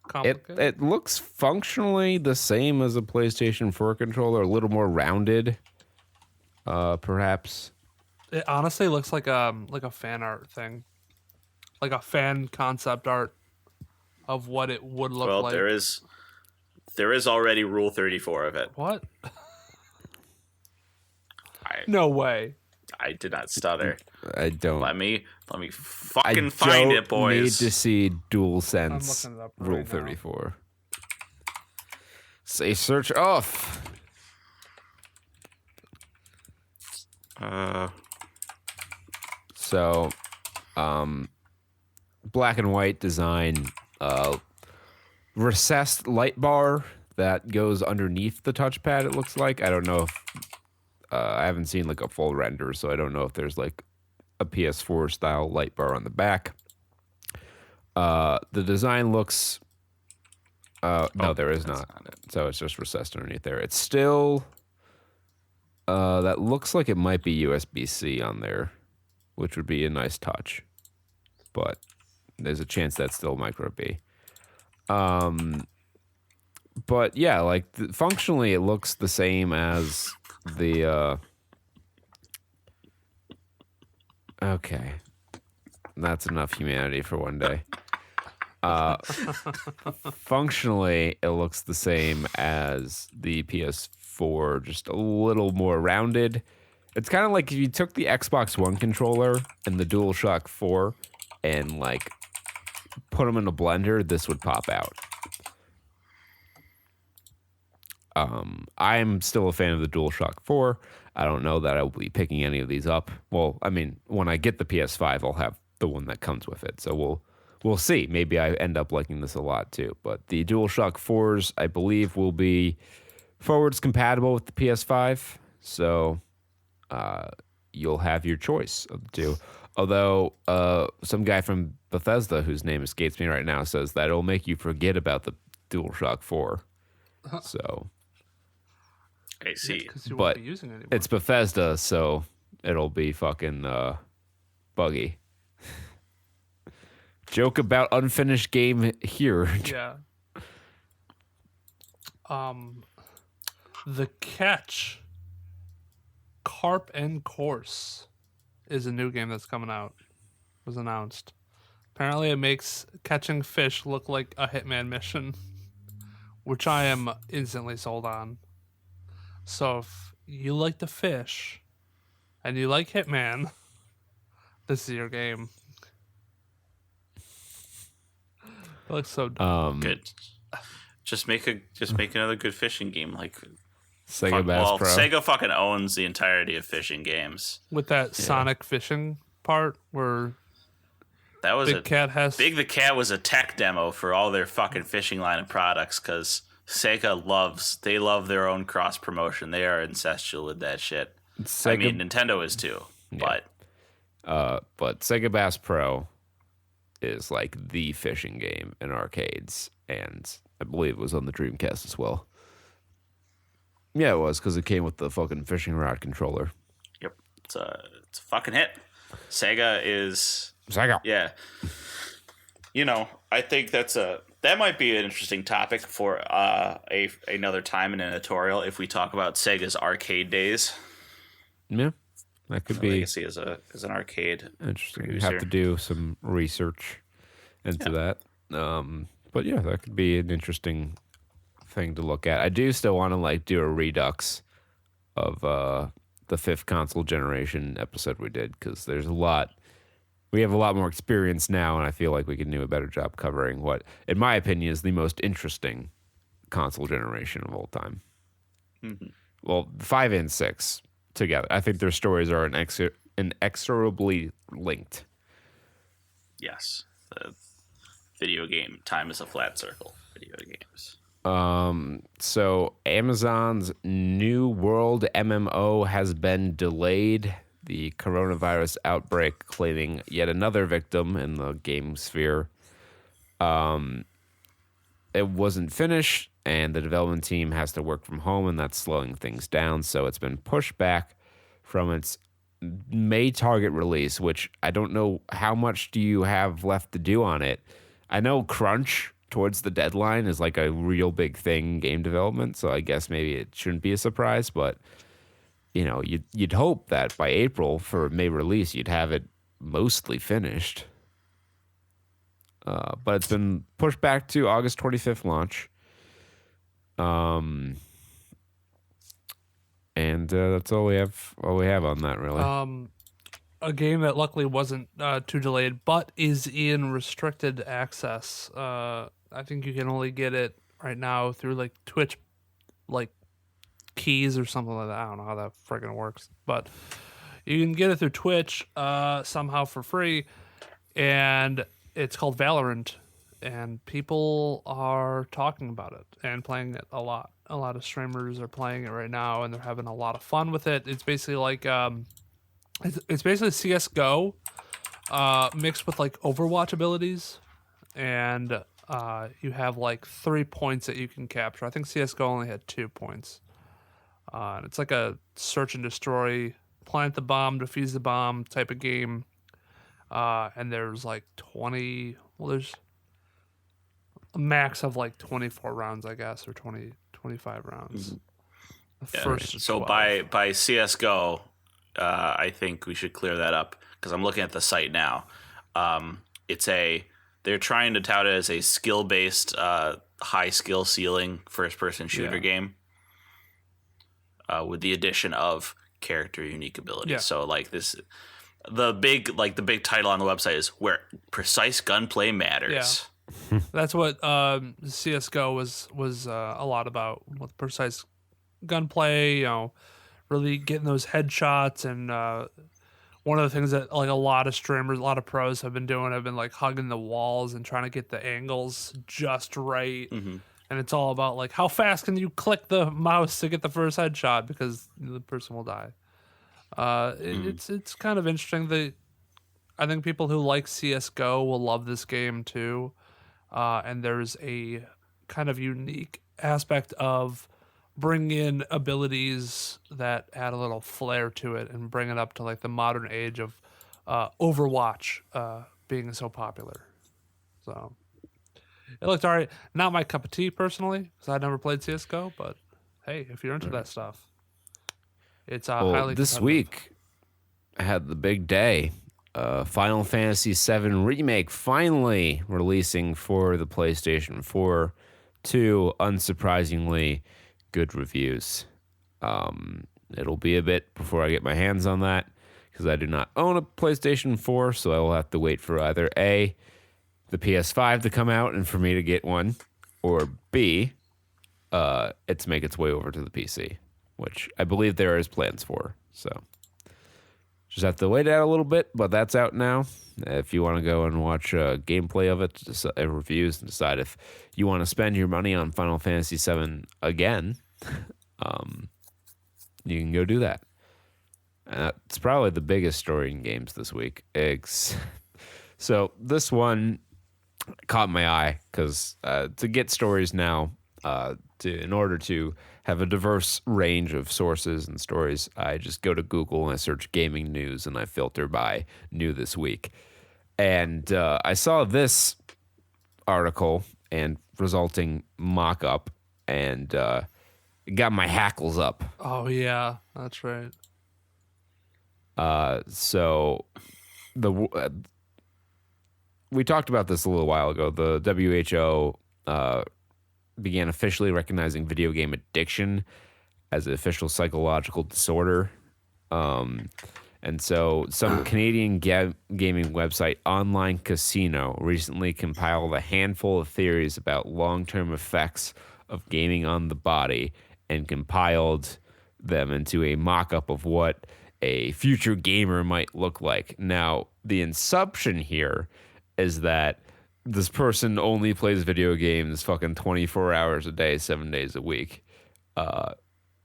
Complicated. It looks functionally the same as a PlayStation 4 controller, a little more rounded, perhaps. It honestly looks like a fan art thing, like a fan concept art of what it would look like. Well, there is already Rule 34 of it. What? No way. I did not stutter. I don't. Let me fucking find it, boys. Need to see DualSense I'm looking it up Rule right now. 34. Say search off. So, black and white design, recessed light bar that goes underneath the touchpad. It looks like. I don't know if I haven't seen like a full render, so I don't know if there's like a PS4 style light bar on the back. The design looks. No, there is not. So it's just recessed underneath there. It's still. That looks like it might be USB-C on there, which would be a nice touch, but there's a chance that's still micro B. But yeah, like functionally, it looks the same as the. Okay, that's enough humanity for one day. Functionally, it looks the same as the PS4, just a little more rounded. It's kind of like if you took the Xbox One controller and the DualShock 4 and like put them in a blender, this would pop out. I'm still a fan of the DualShock 4. I don't know that I will be picking any of these up. Well, I mean, when I get the PS5, I'll have the one that comes with it. So we'll see. Maybe I end up liking this a lot too. But the DualShock 4s, I believe, will be forwards compatible with the PS5. So you'll have your choice of the two. Although some guy from Bethesda, whose name escapes me right now, says that it'll make you forget about the DualShock 4. So I see. Because you but won't be using it anymore. it's Bethesda, so it'll be fucking buggy. Joke about unfinished game here. Yeah. The Catch, Carp and Course is a new game that's coming out. It was announced. Apparently it makes catching fish look like a Hitman mission, which I am instantly sold on. So if you like the fish and you like Hitman, this is your game. It looks so dumb. Good. Just make another good fishing game. Like Sega Bass Pro. Sega fucking owns the entirety of fishing games. With that Sonic fishing part where That was Big Cat has Big the Cat was a tech demo for all their fucking fishing line of products because Sega love their own cross promotion. They are incestual with that shit. I mean, Nintendo is too, but But Sega Bass Pro is like the fishing game in arcades, and I believe it was on the Dreamcast as well. Yeah, it was because it came with the fucking fishing rod controller. Yep, it's a fucking hit. Sega is Sega. Yeah. I think that might be an interesting topic for another time in an editorial if we talk about Sega's arcade days. Yeah, that could be Legacy as an arcade. interesting. You producer. have to do some research into that. But yeah, that could be an interesting thing to look at. I do still want to do a redux of the 5th console generation episode we did, because we have a lot more experience now, and I feel like we can do a better job covering what, in my opinion, is the most interesting console generation of all time. Mm-hmm. Well, 5 and 6 together. I think their stories are inexorably linked. Yes. The video game time is a flat circle. Video games. So Amazon's New World MMO has been delayed. The coronavirus outbreak claiming yet another victim in the game sphere. It wasn't finished, and the development team has to work from home, and that's slowing things down. So it's been pushed back from its May target release, which I don't know how much do you have left to do on it. I know crunch towards the deadline is like a real big thing in game development, so I guess maybe it shouldn't be a surprise, but you'd hope that by April for May release, you'd have it mostly finished. But it's been pushed back to August 25th launch. And that's all we have on that, really. A game that luckily wasn't too delayed, but is in restricted access. I think you can only get it right now through Twitch, keys or something like that. I don't know how that friggin' works, but you can get it through Twitch somehow for free, and it's called Valorant, and people are talking about it and playing it a lot. A lot of streamers are playing it right now, and they're having a lot of fun with it. It's basically it's basically CS:GO mixed with Overwatch abilities, and you have 3 points that you can capture. I think CS:GO only had 2 points. And it's like a search and destroy, plant the bomb, defuse the bomb type of game. And there's 20. Well, there's a max of 24 rounds, I guess, or 25 rounds. Yeah. First So 12. by CS:GO, I think we should clear that up because I'm looking at the site now. They're trying to tout it as a skill-based, high skill ceiling first-person shooter game. With the addition of character unique abilities. Yeah. So the big title on the website is where precise gunplay matters. Yeah. That's what CS:GO was a lot about, with precise gunplay, really getting those headshots. And one of the things that a lot of streamers, a lot of pros have been doing, have been hugging the walls and trying to get the angles just right. Mm-hmm. And it's all about how fast can you click the mouse to get the first headshot, because the person will die. It's kind of interesting. I think people who like CS:GO will love this game too. And there's a kind of unique aspect of bringing in abilities that add a little flair to it and bring it up to the modern age of Overwatch being so popular. So it looked all right. Not my cup of tea personally, because I never played CS:GO. But hey, if you're into that stuff, it's highly this competitive. week I had the big day. Final Fantasy VII Remake finally releasing for the PlayStation 4 to unsurprisingly good reviews. It'll be a bit before I get my hands on that, because I do not own a PlayStation 4, so I will have to wait for either A, the PS5 to come out and for me to get one, or B, it to make its way over to the PC, which I believe there is plans for. So just have to wait out a little bit, but that's out now. If you want to go and watch gameplay of it, reviews, and decide if you want to spend your money on Final Fantasy VII again, you can go do that. It's probably the biggest story in games this week. So this one caught my eye because to get stories now, in order to have a diverse range of sources and stories, I just go to Google and I search gaming news and I filter by new this week. And I saw this article and resulting mock-up and got my hackles up. Oh yeah, that's right. So we talked about this a little while ago. The WHO began officially recognizing video game addiction as an official psychological disorder. And so some Canadian gaming website, Online Casino, recently compiled a handful of theories about long-term effects of gaming on the body and compiled them into a mock-up of what a future gamer might look like. Now, the inception here is that this person only plays video games fucking 24 hours a day, 7 days a week.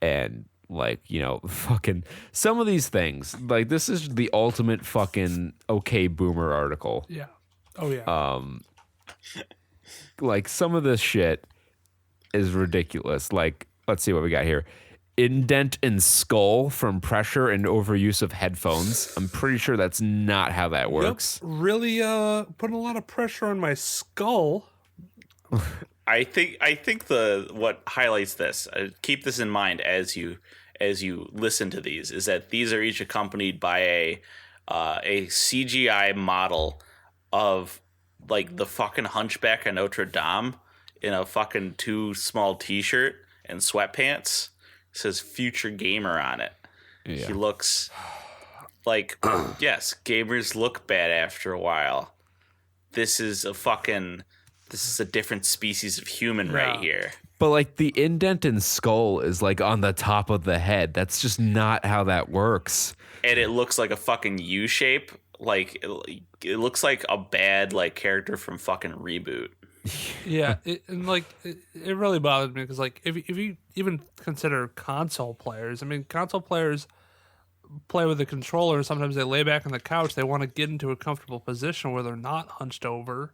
And like, fucking some of these things, like this is the ultimate fucking okay boomer article. Yeah. Oh yeah. Like some of this shit is ridiculous. Like, let's see what we got here. Indent in skull from pressure and overuse of headphones. I'm pretty sure that's not how that works. Yep. Really putting a lot of pressure on my skull. I think what highlights this, keep this in mind as you listen to these, is that these are each accompanied by a CGI model of like the fucking Hunchback of Notre Dame in a fucking too small t-shirt and sweatpants. It says future gamer on it. Yeah. He looks like, yes, gamers look bad after a while. This is a different species of human right here. But like the indent in skull is like on the top of the head. That's just not how that works. And it looks like a fucking U shape. Like it looks like a bad like character from fucking Reboot. Yeah, it really bothered me because like if you even consider console players, I mean console players play with a controller. Sometimes they lay back on the couch. They want to get into a comfortable position where they're not hunched over.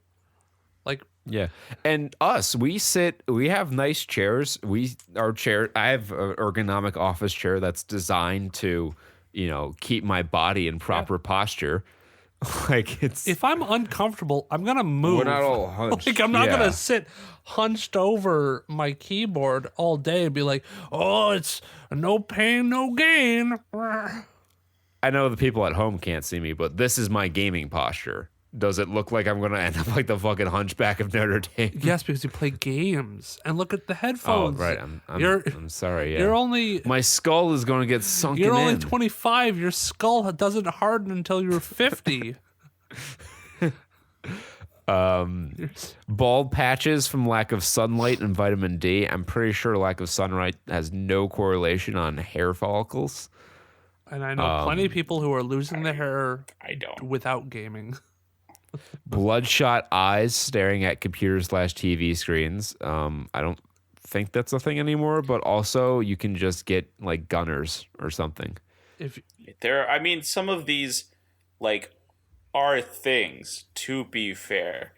Like yeah, and we have nice chairs. I have an ergonomic office chair that's designed to, keep my body in proper posture. Like if I'm uncomfortable, I'm gonna move. We're not all hunched. Like I'm not gonna sit hunched over my keyboard all day and be like, oh, it's no pain, no gain. I know the people at home can't see me, but this is my gaming posture. Does it look like I'm going to end up like the fucking Hunchback of Notre Dame? Yes, because you play games. And look at the headphones. Oh, right. I'm sorry. Yeah. You're only... My skull is going to get sunken in. You're only 25. Your skull doesn't harden until you're 50. Bald patches from lack of sunlight and vitamin D. I'm pretty sure lack of sunlight has no correlation on hair follicles. And I know plenty of people who are losing their hair without gaming. Bloodshot eyes staring at computers/TV screens. I don't think that's a thing anymore, but also you can just get like gunners or something. Some of these like are things, to be fair.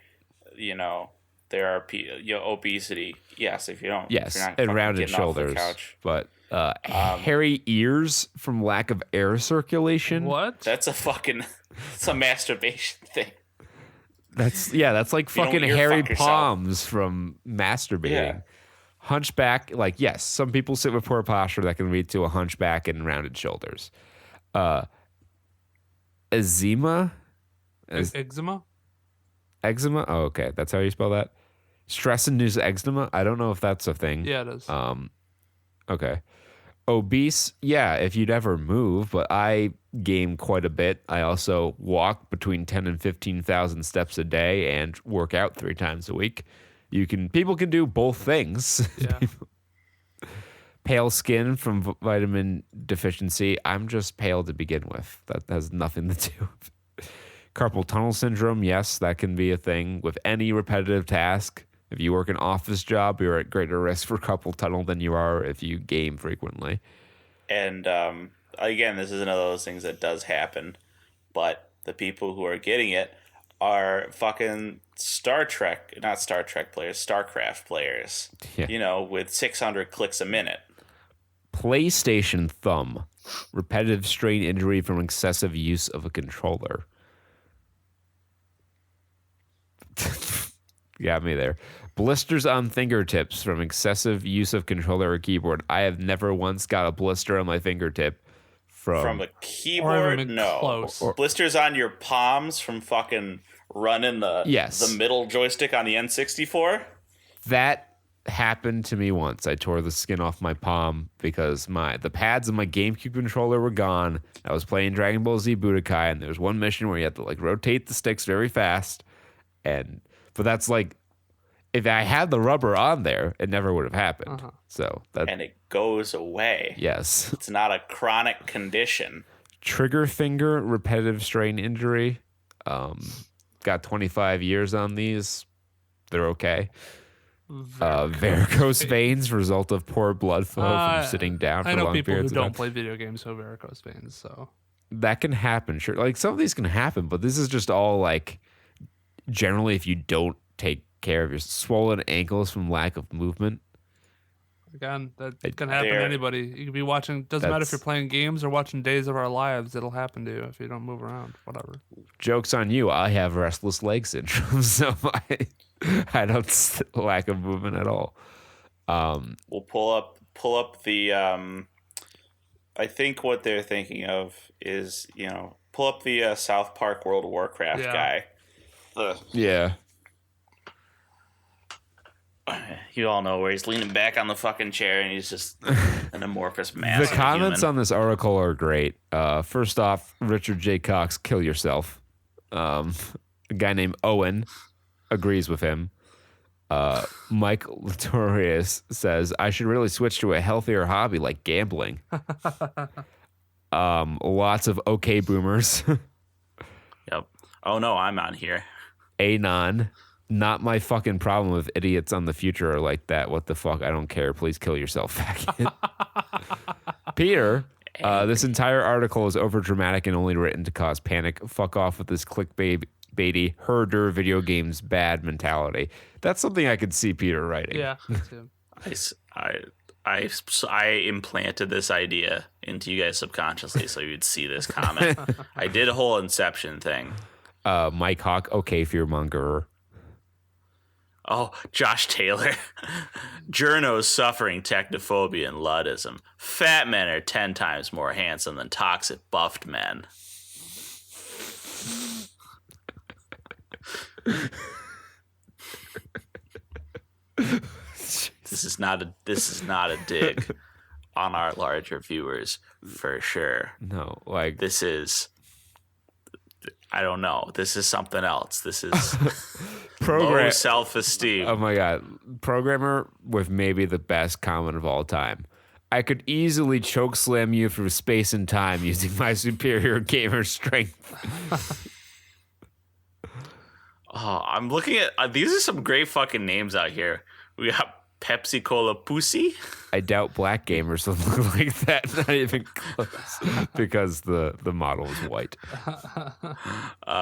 There are obesity. Yes, if you don't. Yes, if you're not and rounded shoulders. But hairy ears from lack of air circulation. What? That's a masturbation thing. That's like fucking hairy palms from masturbating. Yeah. Hunchback, like, yes, some people sit with poor posture that can lead to a hunchback and rounded shoulders. Eczema? Eczema? Eczema? Oh, okay. That's how you spell that? Stress-induced eczema? I don't know if that's a thing. Yeah, it is. Okay. Obese? Yeah, if you'd ever move, but I game quite a bit. I also walk between 10 and 15,000 steps a day and work out 3 times a week. People can do both things. Yeah. Pale skin from vitamin deficiency. I'm just pale to begin with. That has nothing to do with carpal tunnel syndrome. Yes, that can be a thing with any repetitive task. If you work an office job, you're at greater risk for carpal tunnel than you are if you game frequently. And again, this is one of those things that does happen, but the people who are getting it are fucking StarCraft players, Yeah. with 600 clicks a minute. PlayStation thumb. Repetitive strain injury from excessive use of a controller. Got me there. Blisters on fingertips from excessive use of controller or keyboard. I have never once got a blister on my fingertip From a keyboard, even no. close. Blisters on your palms from fucking running the middle joystick on the N64. That happened to me once. I tore the skin off my palm because the pads of my GameCube controller were gone. I was playing Dragon Ball Z Budokai, and there was one mission where you had to like rotate the sticks very fast, but that's like, if I had the rubber on there, it never would have happened. So and it goes away. Yes. It's not a chronic condition. Trigger finger repetitive strain injury. Got 25 years on these. They're okay. Varicose veins, result of poor blood flow from sitting down for I know long people who periods of don't time. play video games who have varicose veins, so That can happen, sure. Like some of these can happen, but this is just all like generally if you don't take care of your swollen ankles from lack of movement. again, that can happen to anybody. You could be watching. Doesn't matter if you're playing games or watching Days of Our Lives. It'll happen to you if you don't move around. Whatever. Joke's on you. I have restless leg syndrome, so I don't lack of movement at all. We'll pull up the. I think what they're thinking of is pull up the South Park World of Warcraft guy. Yeah. You all know where he's leaning back on the fucking chair and he's just an amorphous mass. The comments on this article are great. First off, Richard J. Cox, kill yourself. A guy named Owen agrees with him. Mike Latorius says, I should really switch to a healthier hobby like gambling. Lots of okay boomers. Yep. Oh no, I'm on here. Anon. Not my fucking problem if idiots on the future are like that. What the fuck? I don't care. Please kill yourself, faggot. Peter, this entire article is overdramatic and only written to cause panic. Fuck off with this clickbaity herder video games bad mentality. That's something I could see Peter writing. Yeah, me too. I implanted this idea into you guys subconsciously so you'd see this comment. I did a whole Inception thing. Mike Hawk, okay, fearmonger. Oh, Josh Taylor. Journos suffering technophobia and Luddism. Fat men are 10 times more handsome than toxic buffed men. This is not a dig on our larger viewers for sure. No, like this is, I don't know. This is something else. This is low self-esteem. Oh my God. Programmer with maybe the best comment of all time. I could easily choke slam you through space and time using my superior gamer strength. Oh, I'm looking at these are some great fucking names out here. We got Pepsi Cola Pussy. I doubt black gamers would look like that. Not even close. Because the model is white.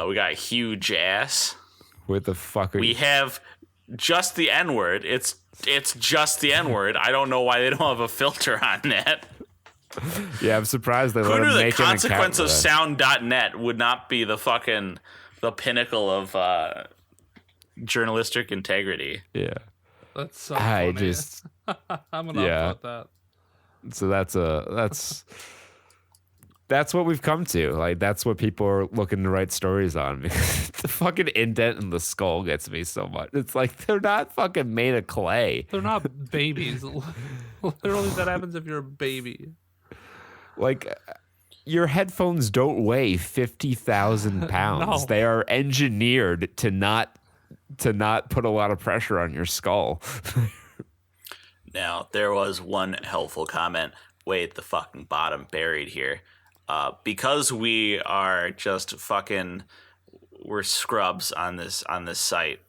We got Huge Ass. Where the fuck are we you? have just the N-word. It's just the N-word. I don't know why they don't have a filter on that. Yeah, I'm surprised they let Who him knew the make an account consequence for of that. sound.net would not be the pinnacle of journalistic integrity. Yeah. That's so funny. I'm gonna upload that. So that's what we've come to. Like that's what people are looking to write stories on. Because the fucking indent in the skull gets me so much. It's like they're not fucking made of clay. They're not babies. Literally, that happens if you're a baby. Like your headphones don't weigh 50,000 pounds. No. They are engineered to not put a lot of pressure on your skull. Now, there was one helpful comment way at the fucking bottom buried here. Because we are just we're scrubs on this site,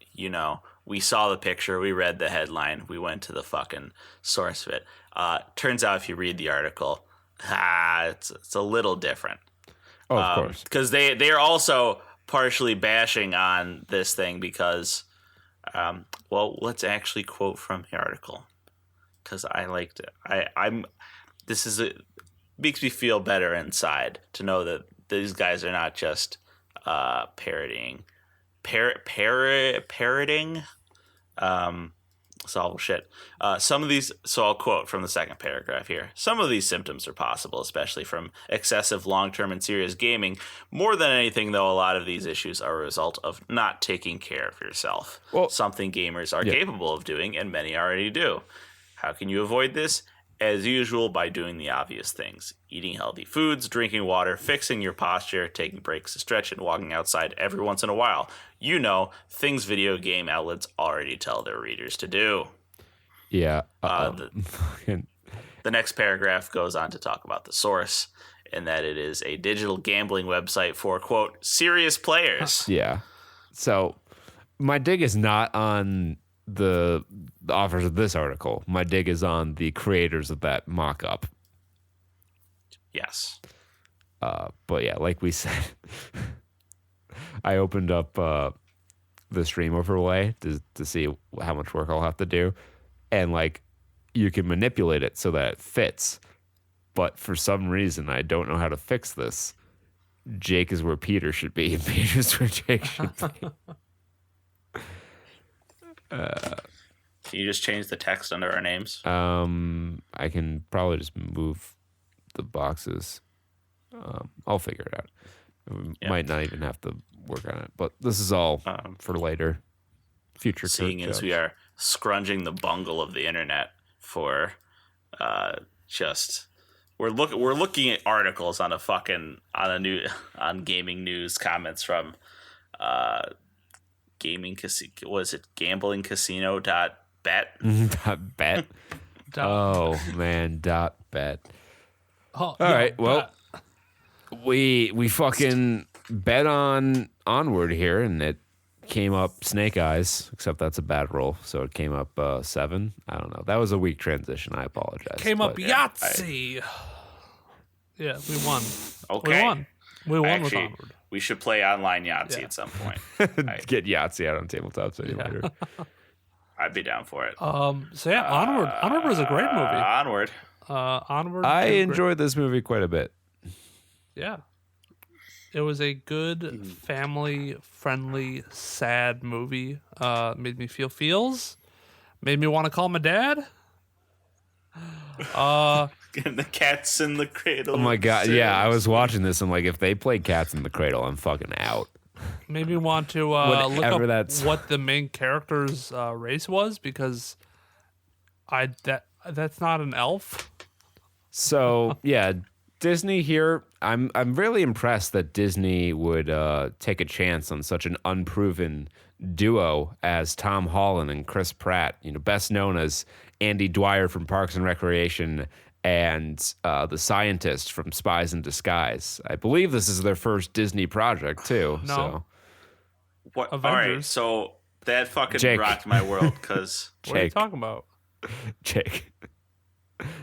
we saw the picture, we read the headline, we went to the fucking source of it. Turns out if you read the article, It's a little different. Oh, of course. Because they are also partially bashing on this thing because, well, let's actually quote from the article because I liked it. Makes me feel better inside to know that these guys are not just parroting. It's all bullshit. Some of these, so I'll quote from the second paragraph here. Some of these symptoms are possible, especially from excessive long-term and serious gaming. More than anything, though, a lot of these issues are a result of not taking care of yourself. Well, something gamers are capable of doing, and many already do. How can you avoid this? As usual, by doing the obvious things. Eating healthy foods, drinking water, fixing your posture, taking breaks to stretch, and walking outside every once in a while. You know, things video game outlets already tell their readers to do. Yeah. The next paragraph goes on to talk about the source, and that it is a digital gambling website for, quote, serious players. Yeah. So my dig is not on the authors of this article. My dig is on the creators of that mock-up. Yes. But yeah, like we said, I opened up the stream overlay to see how much work I'll have to do. And like, you can manipulate it so that it fits. But for some reason, I don't know how to fix this. Jake is where Peter should be, and Peter's where Jake should be. Can you just change the text under our names? I can probably just move the boxes. I'll figure it out. We might not even have to work on it, but this is all for later. Future. Seeing as we are scrunging the bungle of the internet for we're looking at articles on gaming news comments from gaming casino. Was it gamblingcasino.bet? .bet. Oh man, .bet. Oh, All right, well, we fucking bet on Onward here, and it came up Snake Eyes, except that's a bad roll, so it came up 7. I don't know. That was a weak transition. I apologize. Came up Yahtzee. Yeah, we won. Okay. We won with Actually, Onward. we should play online Yahtzee at some point. Get Yahtzee out on Tabletop Simulator. I'd be down for it. So yeah, Onward. Onward was a great movie. Onward. Onward. I enjoyed this movie quite a bit. Yeah. It was a good, family-friendly, sad movie. Made me feel feels. Made me want to call my dad. And the Cats in the Cradle. Oh my god, yeah, I was watching this. I'm like, if they play Cats in the Cradle, I'm fucking out. Made me want to look up that's... what the main character's race was, because that's not an elf. So yeah, Disney here. I'm really impressed that Disney would take a chance on such an unproven duo as Tom Holland and Chris Pratt. You know, best known as Andy Dwyer from Parks and Recreation and the scientist from Spies in Disguise. I believe this is their first Disney project too. No. So. What? All Avengers. right, so that fucking Jake. rocked my world because. What are you talking about? Jake.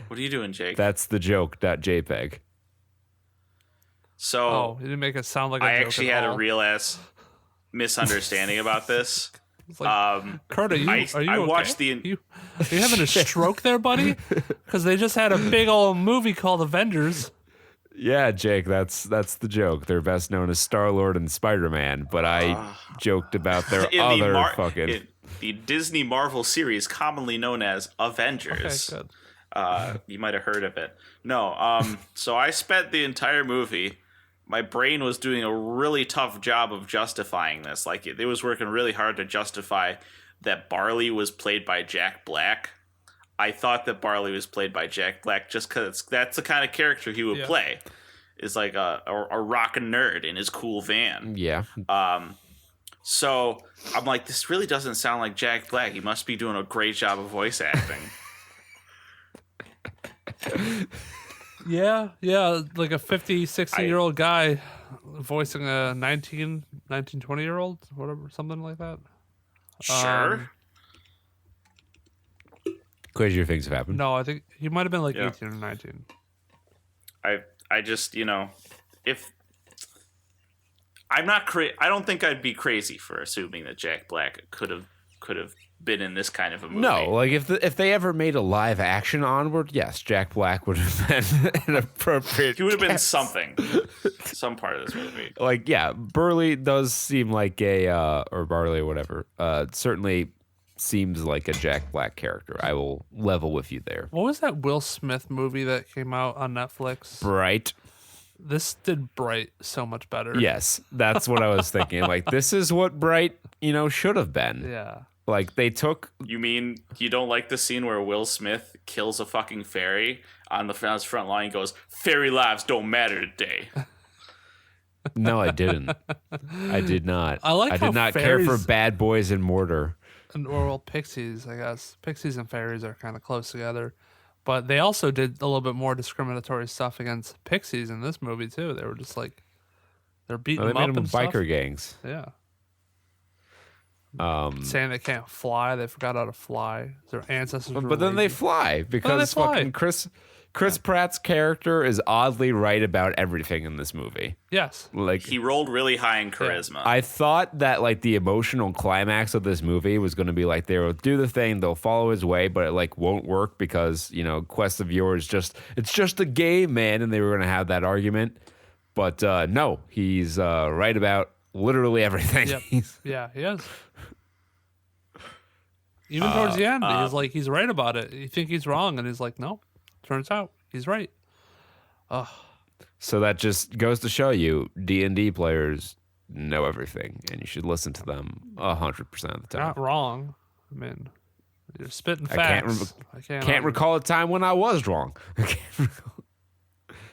What are you doing, Jake? That's the joke. .jpeg. So Oh, you didn't make it sound like a I joke actually at had all. a real ass misunderstanding about this. It's like, Kurt, are you I okay? watched Are you having a stroke there, buddy? Because they just had a big old movie called Avengers. Yeah, Jake, that's the joke. They're best known as Star-Lord and Spider-Man, but I joked about their other fucking... the Disney Marvel series commonly known as Avengers. Okay, good. You might have heard of it. No, so I spent the entire movie, my brain was doing a really tough job of justifying this. Like, it was working really hard to justify that Barley was played by Jack Black. I thought that Barley was played by Jack Black just because that's the kind of character he would play. Is like a rockin' nerd in his cool van. Yeah. So I'm like, this really doesn't sound like Jack Black. He must be doing a great job of voice acting. Yeah, like a 50, 60-year-old guy voicing a 19, 20-year-old, whatever, something like that. Sure. Crazier things have happened. No, I think he might have been like Yeah. 18 or 19. I just, if I'm not I don't think I'd be crazy for assuming that Jack Black could have been in this kind of a movie. No, like if they ever made a live action Onward, yes, Jack Black would have been an appropriate. He would have been cast. something, some part of this movie. Like, yeah, Burley does seem like or Barley or whatever. Certainly seems like a Jack Black character. I will level with you there. What was that Will Smith movie that came out on Netflix? Bright. This did Bright so much better. Yes, that's what I was thinking. Like, this is what Bright, should have been. Yeah. Like, they took. You mean you don't like the scene where Will Smith kills a fucking fairy on his front line and goes, "Fairy lives don't matter today." No, I didn't. I did not. I did not care for Bad Boys in Mortar. Well, Pixies, I guess. Pixies and fairies are kind of close together. But they also did a little bit more discriminatory stuff against Pixies in this movie, too. They were just like, they're beating them up and stuff. Biker gangs. Yeah. Saying they can't fly. They forgot how to fly. Their ancestors were But then they lazy. fly because fucking Chris Pratt's character is oddly right about everything in this movie. Yes. Like, He rolled really high in charisma. I thought that like the emotional climax of this movie was going to be like they'll do the thing, they'll follow his way, but it like won't work because Quest of Yore is it's just a game, man, and they were going to have that argument. But no, he's right about literally everything. Yep. Yeah, he is. Even towards the end, he's right about it. You think he's wrong, and he's like, no. Turns out he's right. So that just goes to show you D&D players know everything, and you should listen to them 100% of the time. Not wrong. I mean, you're spitting facts. I can't recall a time when I was wrong.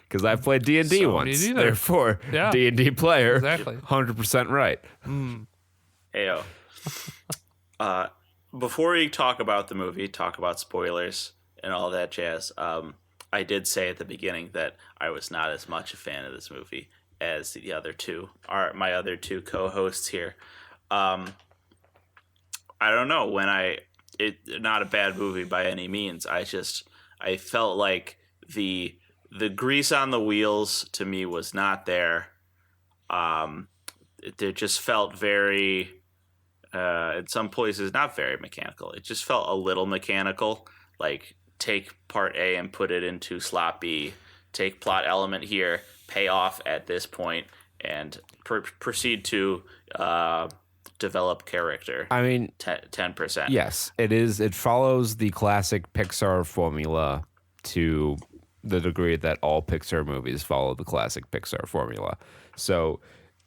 Because I played D&D So once. me neither. Therefore, Yeah. D&D player, Exactly. 100% right. Ayo. Before we talk about the movie, talk about spoilers and all that jazz, I did say at the beginning that I was not as much a fan of this movie as the other two, my other two co-hosts here. I don't know, not a bad movie by any means. I felt like the grease on the wheels to me was not there. It just felt very, in some places, not very mechanical. It just felt a little mechanical, like take part A and put it into slot B, take plot element here, pay off at this point, and proceed to develop character. I mean, 10%. yes, it is. It follows the classic Pixar formula to the degree that all Pixar movies follow the classic Pixar formula. So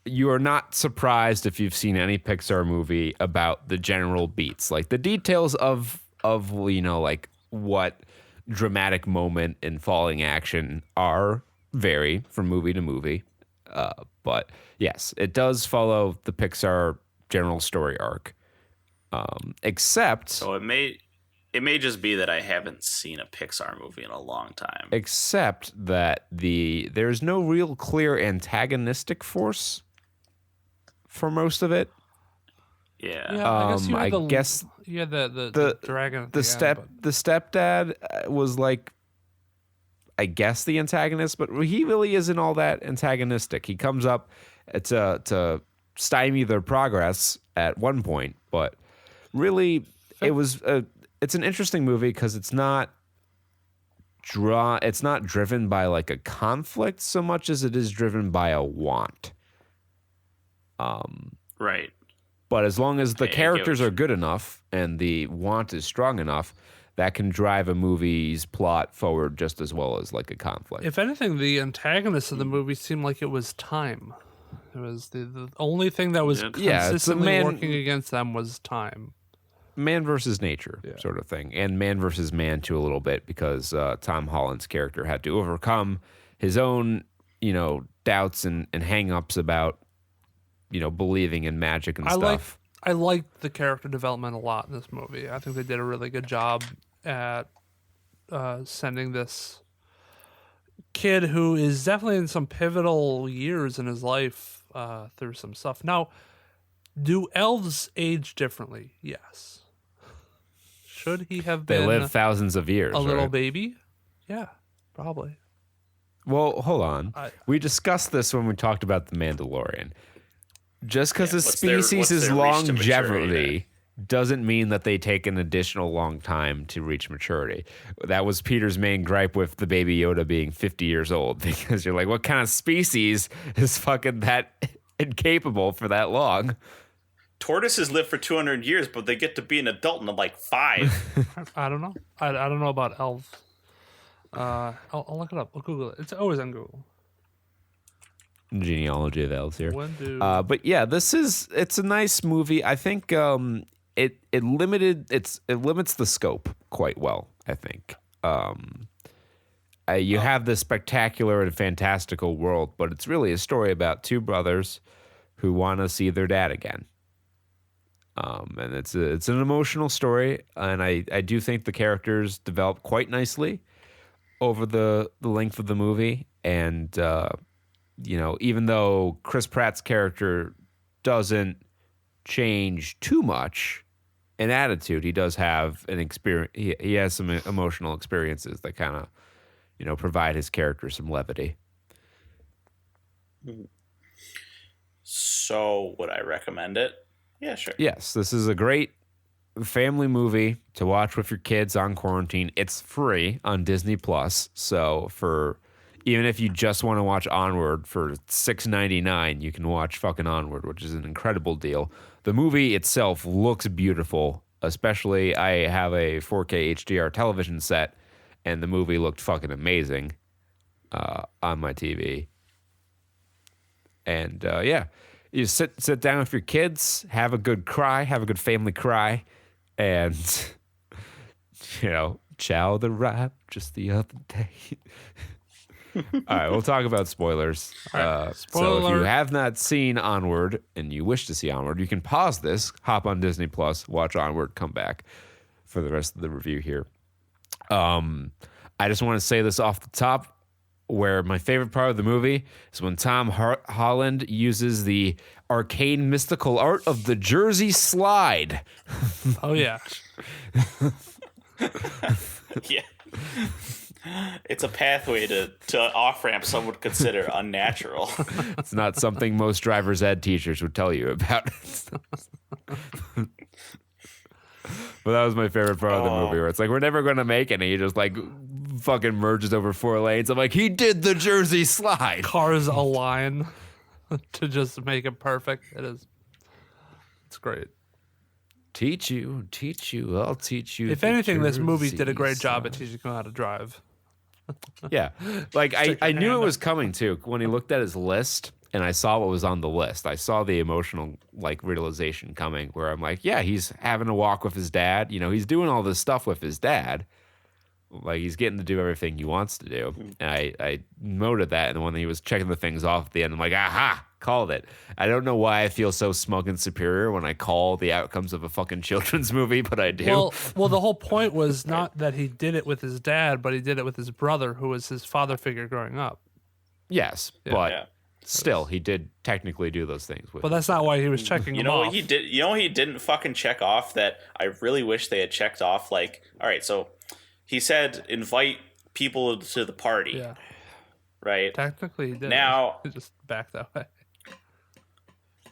you are not surprised if you've seen any Pixar movie about the general beats, like the details of like what dramatic moment and falling action vary from movie to movie. But yes, it does follow the Pixar general story arc. Except So it may just be that I haven't seen a Pixar movie in a long time. except that there's no real clear antagonistic force for most of it. Yeah. Yeah, I guess you had the dragon. At the end, stepdad was like, I guess, the antagonist, but he really isn't all that antagonistic. He comes up to stymie their progress at one point, but really it's an interesting movie because it's not driven by like a conflict so much as it is driven by a want. Right. But as long as the I get characters what are good enough and the want is strong enough, that can drive a movie's plot forward just as well as like a conflict. if anything, the antagonist of the movie seemed like it was time. It was the only thing that was Yeah, it's a consistently working against them was time. Man versus nature sort of thing, and man versus man too a little bit because Tom Holland's character had to overcome his own, doubts and hang-ups about, believing in magic and stuff. I liked the character development a lot in this movie. I think they did a really good job at sending this kid who is definitely in some pivotal years in his life through some stuff. Now, do elves age differently? Yes. Should he have They been live thousands of years. a little right? baby? Yeah, probably. Well, hold on. I- We discussed this when we talked about the Mandalorian. Just because a what's their species' reach to maturity longevity doesn't mean that they take an additional long time to reach maturity. That was Peter's main gripe with the Baby Yoda being 50 years old, because you're like, what kind of species is fucking that incapable for that long? Tortoises live for 200 years, but they get to be an adult in like 5. I don't know. I don't know about elves. I'll look it up. I'll Google it. It's always on Google. Genealogy of elves here. When do But yeah, it's a nice movie. I think it limits the scope quite well, I think. You have this spectacular and fantastical world, but it's really a story about two brothers who want to see their dad again. And it's an emotional story, and I do think the characters develop quite nicely over the length of the movie. And even though Chris Pratt's character doesn't change too much in attitude, he does have an experience. He has some emotional experiences that kind of, provide his character some levity. So would I recommend it? Yeah, sure. Yes, this is a great family movie to watch with your kids on quarantine. It's free on Disney Plus, so even if you just want to watch Onward for $6.99, you can watch fucking Onward, which is an incredible deal. The movie itself looks beautiful, especially I have a 4K HDR television set, and the movie looked fucking amazing on my TV. And you sit down with your kids, have a good cry, have a good family cry, and chow the rap just the other day. All right, we'll talk about spoilers. So if you have not seen Onward and you wish to see Onward, you can pause this, hop on Disney Plus, watch Onward, come back for the rest of the review here. I just want to say this off the top, where my favorite part of the movie is when Tom Holland uses the arcane mystical art of the Jersey Slide. Oh yeah. Yeah. It's a pathway to off-ramp some would consider unnatural. It's not something most driver's ed teachers would tell you about. But that was my favorite part of the movie, where it's like, we're never going to make it, and he just like fucking merges over 4 lanes. I'm like, he did the Jersey Slide. Cars align to just make it perfect. It's great. Teach you, I'll teach you. If anything, this movie did a great job at teaching you how to drive. Yeah. Like I knew it was coming too. When he looked at his list and I saw what was on the list, I saw the emotional realization coming, where I'm like, yeah, he's having a walk with his dad. He's doing all this stuff with his dad. Like, he's getting to do everything he wants to do. And I noted that, and when he was checking the things off at the end, I'm like, aha, called it. I don't know why I feel so smug and superior when I call the outcomes of a fucking children's movie, but I do. Well, the whole point was not that he did it with his dad, but he did it with his brother, who was his father figure growing up. Yes, but still, he did technically do those things. But that's not why he was checking them off. What he did? He didn't fucking check off that I really wish they had checked off. Like, all right, so he said invite people to the party. Yeah. Right? Technically, he did. Now, he just back that way.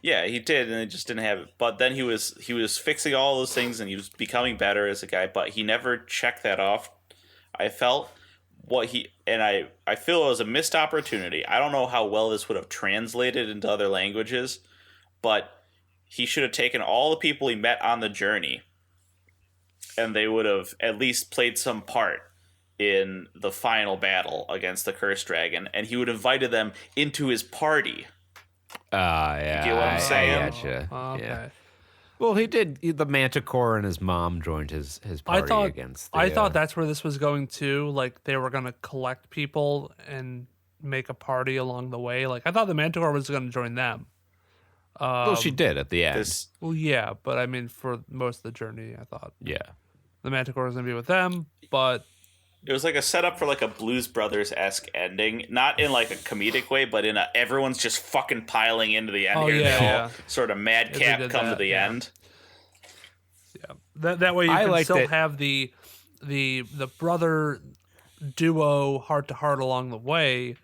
Yeah, he did, and it just didn't have it. But then he was fixing all those things, and he was becoming better as a guy. But he never checked that off. I felt I feel it was a missed opportunity. I don't know how well this would have translated into other languages, but he should have taken all the people he met on the journey, and they would have at least played some part in the final battle against the Cursed Dragon, and he would have invited them into his party. Yeah. You get what I'm saying? I gotcha. Okay. Yeah. Well, he did. The Manticore and his mom joined his party against. I thought that's where this was going to. Like, they were going to collect people and make a party along the way. Like, I thought the Manticore was going to join them. Well, she did at the end. Well, yeah, but I mean, for most of the journey, I thought. Yeah. The Manticore was going to be with them, but it was like a setup for like a Blues Brothers-esque ending, not in like a comedic way, but in a everyone's just fucking piling into the end here. Yeah, they all sort of madcap come to the end. Yeah, that way you can still have the brother duo heart to heart along the way,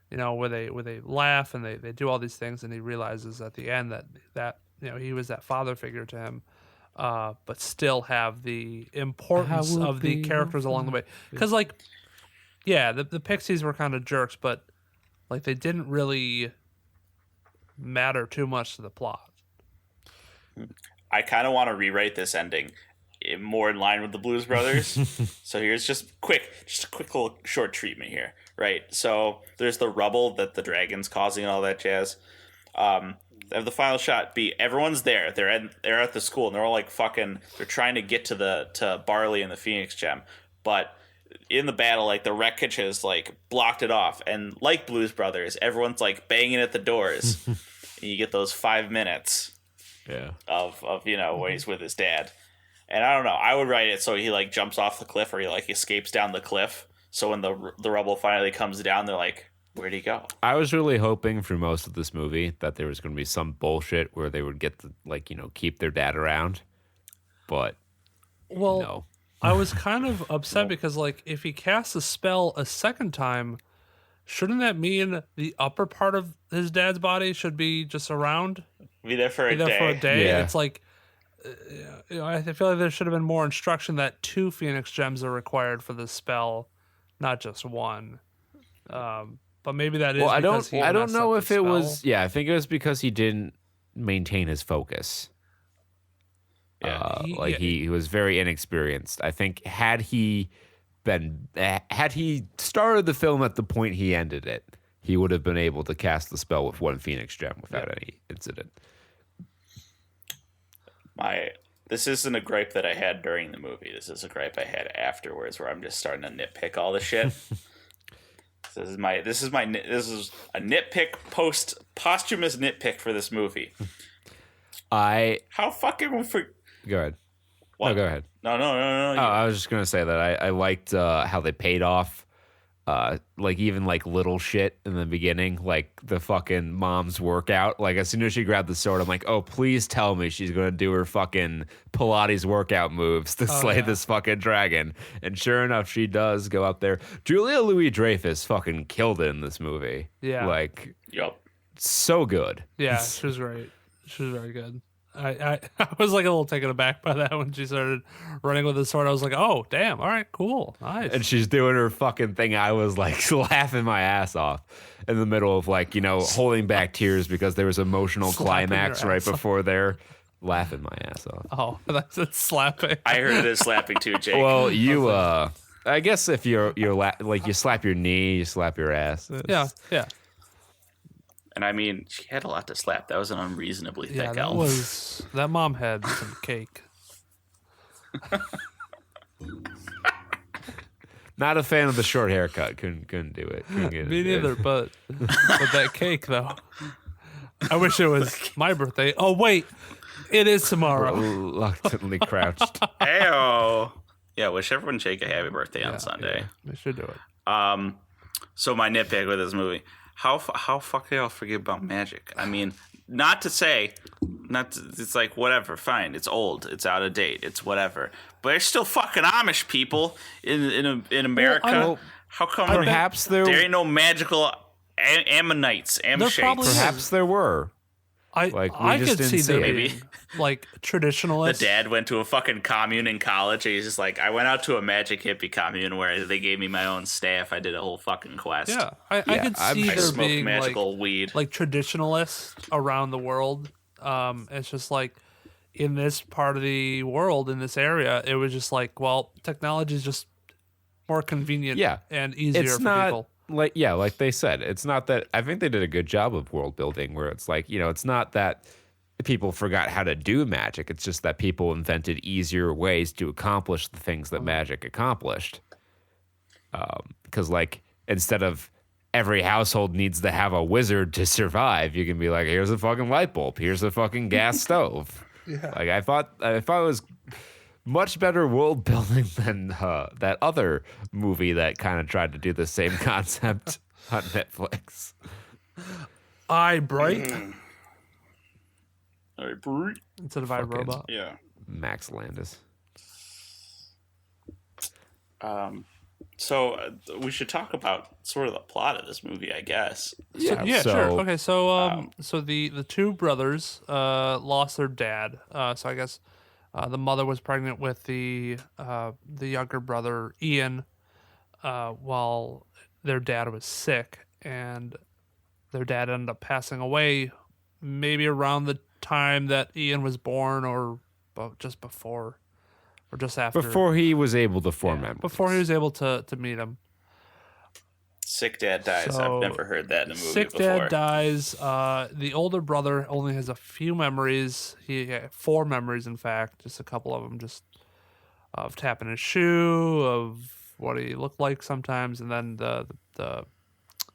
where they laugh and they do all these things, and he realizes at the end that he was that father figure to him, but still have the importance of the characters along the way. Because the Pixies were kind of jerks, but like they didn't really matter too much to the plot. I kind of want to rewrite this ending more in line with the Blues Brothers. So here's just a quick little short treatment here, right? So there's the rubble that the dragon's causing and all that jazz. The final shot be everyone's there. They're at the school and they're all like they're trying to get to Barley and the Phoenix Gem, but in the battle, like the wreckage has like blocked it off, and like Blues Brothers, everyone's like banging at the doors, and you get those 5 minutes, of when he's with his dad. And I don't know, I would write it so he like jumps off the cliff or he like escapes down the cliff. So when the rubble finally comes down, they're like, where'd he go? I was really hoping through most of this movie that there was going to be some bullshit where they would get to keep their dad around, but no. I was kind of upset because like if he casts a spell a second time, shouldn't that mean the upper part of his dad's body should be just around? Be there for a day. Yeah. It's like, I feel like there should have been more instruction that 2 Phoenix Gems are required for the spell, not just 1. But maybe that is. Well, I don't know if it was. Yeah, I think it was because he didn't maintain his focus. Yeah, he was very inexperienced. I think had he started the film at the point he ended it, he would have been able to cast the spell with 1 Phoenix Gem without any incident. This isn't a gripe that I had during the movie. This is a gripe I had afterwards, where I'm just starting to nitpick all the shit. This is a nitpick posthumous nitpick for this movie. How fucking Go ahead. What? No, go ahead. No. I was just gonna say that I liked how they paid off, even little shit in the beginning, like the fucking mom's workout. Like as soon as she grabbed the sword, I'm like, oh, please tell me she's gonna do her fucking Pilates workout moves to slay this fucking dragon. And sure enough, she does go up there. Julia Louis-Dreyfus fucking killed it in this movie. Yeah. Yep. So good. Yeah, she was great. She was very good. I was like a little taken aback by that when she started running with the sword. I was like, oh, damn. All right, cool. Nice. And she's doing her fucking thing. I was like laughing my ass off in the middle of holding back tears because there was emotional climax right before there. Laughing my ass off. Oh, that's slapping. I heard it as slapping too, Jake. Well, I guess if you're you slap your knee, you slap your ass. Yeah. And I mean, she had a lot to slap. That was an unreasonably thick elf. That mom had some cake. Not a fan of the short haircut. Couldn't do it. Me neither. But that cake though. I wish it was my birthday. Oh wait, it is tomorrow. Reluctantly crouched. Heyo. Yeah, wish everyone Jake a happy birthday on Sunday. Yeah, we should do it. So my nitpick with this movie. How fuck y'all forget about magic? I mean, it's like whatever, fine. It's old, it's out of date, it's whatever. But there's still fucking Amish people in America. How come perhaps there ain't no magical Ammonites? Perhaps there were. I could see them being traditionalists. The dad went to a fucking commune in college. And he's just like, I went out to a magic hippie commune where they gave me my own staff. I did a whole fucking quest. Yeah, I could see there being magical weed, traditionalists around the world. It's just in this part of the world, in this area, it was just technology is just more convenient, and easier for people. Like they said, it's not that. I think they did a good job of world building where it's it's not that people forgot how to do magic. It's just that people invented easier ways to accomplish the things that magic accomplished. Because instead of every household needs to have a wizard to survive, you can be like, here's a fucking light bulb, here's a fucking gas stove. Yeah. I thought it was much better world building than that other movie that kind of tried to do the same concept on Netflix. Bright. Bright. Instead of iRobot. Yeah. Max Landis. So we should talk about sort of the plot of this movie, I guess. Yeah, sure. Okay, so the two brothers lost their dad. So I guess the mother was pregnant with the younger brother Ian, while their dad was sick, and their dad ended up passing away, maybe around the time that Ian was born, or just before, or just after. Before he was able to form memories. Before he was able to meet him. Sick dad dies. So, I've never heard that in a movie sick before. dad dies. The older brother only has a few memories. He had 4 memories, in fact, just a couple of them, just of tapping his shoe, of what he looked like sometimes, and then the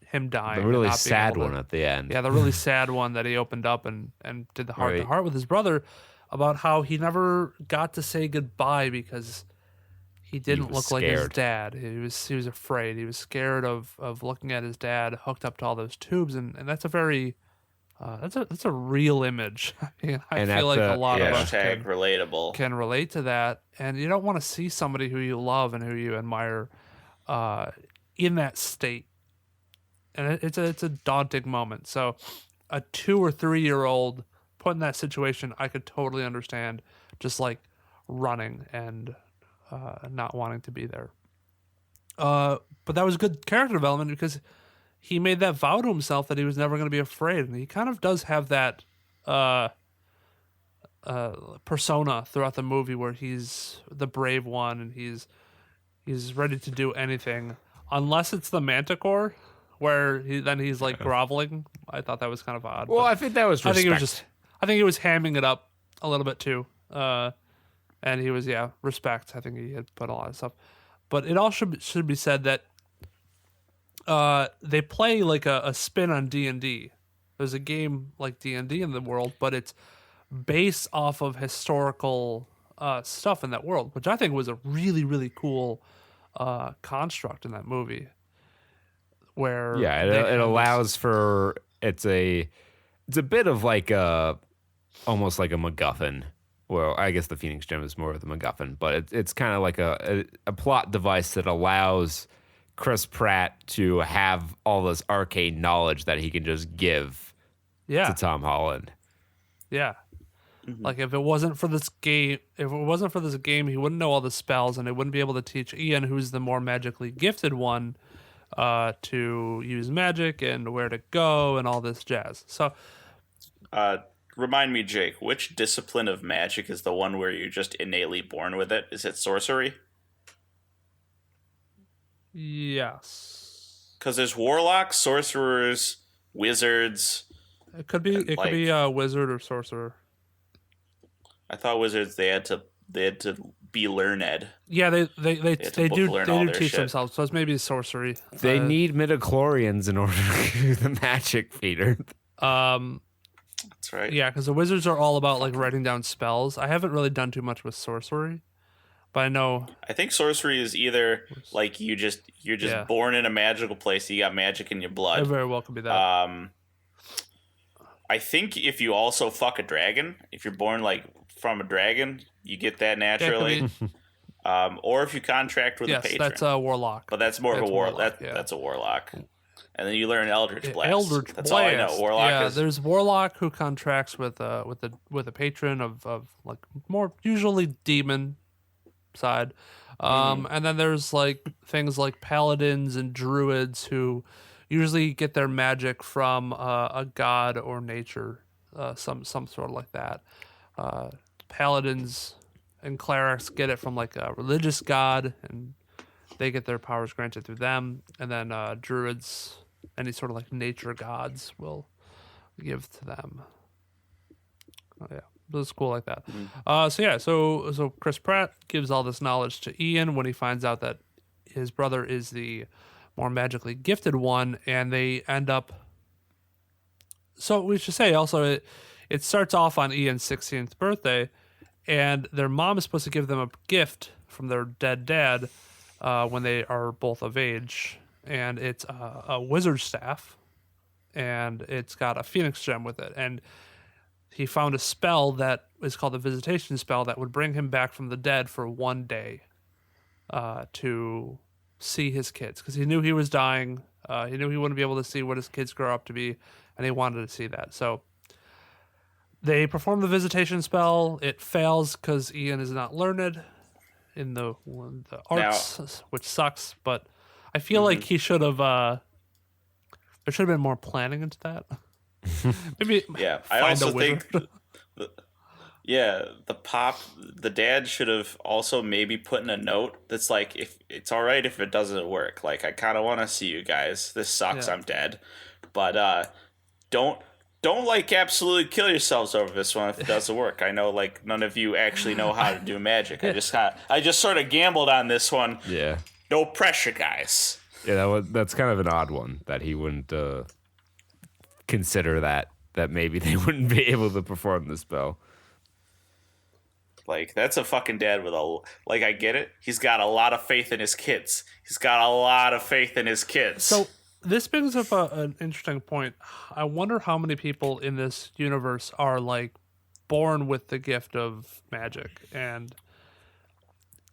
him dying. The really and not being sad able to- one at the end. Yeah, the really sad one that he opened up and did the heart to heart with his brother about how he never got to say goodbye because he didn't was look like his scared. dad. He was afraid. He was scared of looking at his dad hooked up to all those tubes, and that's a very that's a real image. I And feel like a lot of us Hashtag relatable. can relate to that, and you don't want to see somebody who you love and who you admire in that state, and it's a daunting moment. So a 2 or 3 year old put in that situation, I could totally understand, just like running and not wanting to be there. But that was good character development because he made that vow to himself that he was never going to be afraid, and he kind of does have that persona throughout the movie where he's the brave one and he's ready to do anything, unless it's the Manticore, where he's like groveling. I thought that was kind of odd. Well, but I think that was respect. I think he was hamming it up a little bit too. And he was, respect. I think he had put a lot of stuff. But it all should be said that they play like a spin on D&D. There's a game like D&D in the world, but it's based off of historical stuff in that world, which I think was a really, really cool construct in that movie. Where it allows for it's a bit of like almost like a MacGuffin. Well, I guess the Phoenix Gem is more of the MacGuffin, but it's kind of like a plot device that allows Chris Pratt to have all this arcane knowledge that he can just give to Tom Holland. Yeah. Like if it wasn't for this game, he wouldn't know all the spells, and he wouldn't be able to teach Ian, who's the more magically gifted one, to use magic and where to go and all this jazz. So, remind me, Jake, which discipline of magic is the one where you're just innately born with it? Is it sorcery? yes, Because there's warlocks, sorcerers, wizards. it could be a wizard or sorcerer. I thought wizards they had to be learned. Yeah, they do their teach shit. themselves. So it's maybe sorcery. They need midichlorians in order to do the magic feeder. That's right. Yeah, because the wizards are all about like writing down spells. I haven't really done too much with sorcery, but I know. I think sorcery is either like you're just born in a magical place. You got magic in your It blood. very well could be that. I think if you also fuck a dragon, if you're born like from a dragon, you get that naturally. Or if you contract with a patron. Yes, that's a warlock. But that's more of a warlock. That's a warlock. And then you learn Eldritch Blast. Eldritch that's Blast. all I know. Warlock is there's warlock who contracts with a patron of like more usually demon side. And then there's like things like paladins and druids who usually get their magic from a god or nature, some sort of like that. Paladins and clerics get it from like a religious god, and they get their powers granted through them. And then druids, any sort of like nature gods, will give to them. Oh yeah, it was cool like that. So Chris Pratt gives all this knowledge to Ian when he finds out that his brother is the more magically gifted one, and they end up. So we should say also it starts off on Ian's 16th birthday, and their mom is supposed to give them a gift from their dead dad when they are both of age, and it's a wizard staff, and it's got a phoenix gem with it, and he found a spell that is called the visitation spell that would bring him back from the dead for one day to see his kids because he knew he was dying. He knew he wouldn't be able to see what his kids grow up to be, and he wanted to see that. So they perform the visitation spell. It fails because Ian is not learned in the arts, which sucks. But I feel like he should have. There should have been more planning into that. Maybe. Yeah, I also think. The dad should have also maybe put in a note that's like, if it's all right if it doesn't work. Like, I kind of want to see you guys. This sucks. I'm dead, but don't like absolutely kill yourselves over this one if it doesn't work. I know like none of you actually know how to do magic. I just sort of gambled on this one. Yeah. No pressure, guys. Yeah, that's kind of an odd one that he wouldn't consider that maybe they wouldn't be able to perform the spell. Like, that's a fucking dad with I get it. He's got a lot of faith in his kids. So this brings up an interesting point. I wonder how many people in this universe are like born with the gift of magic. And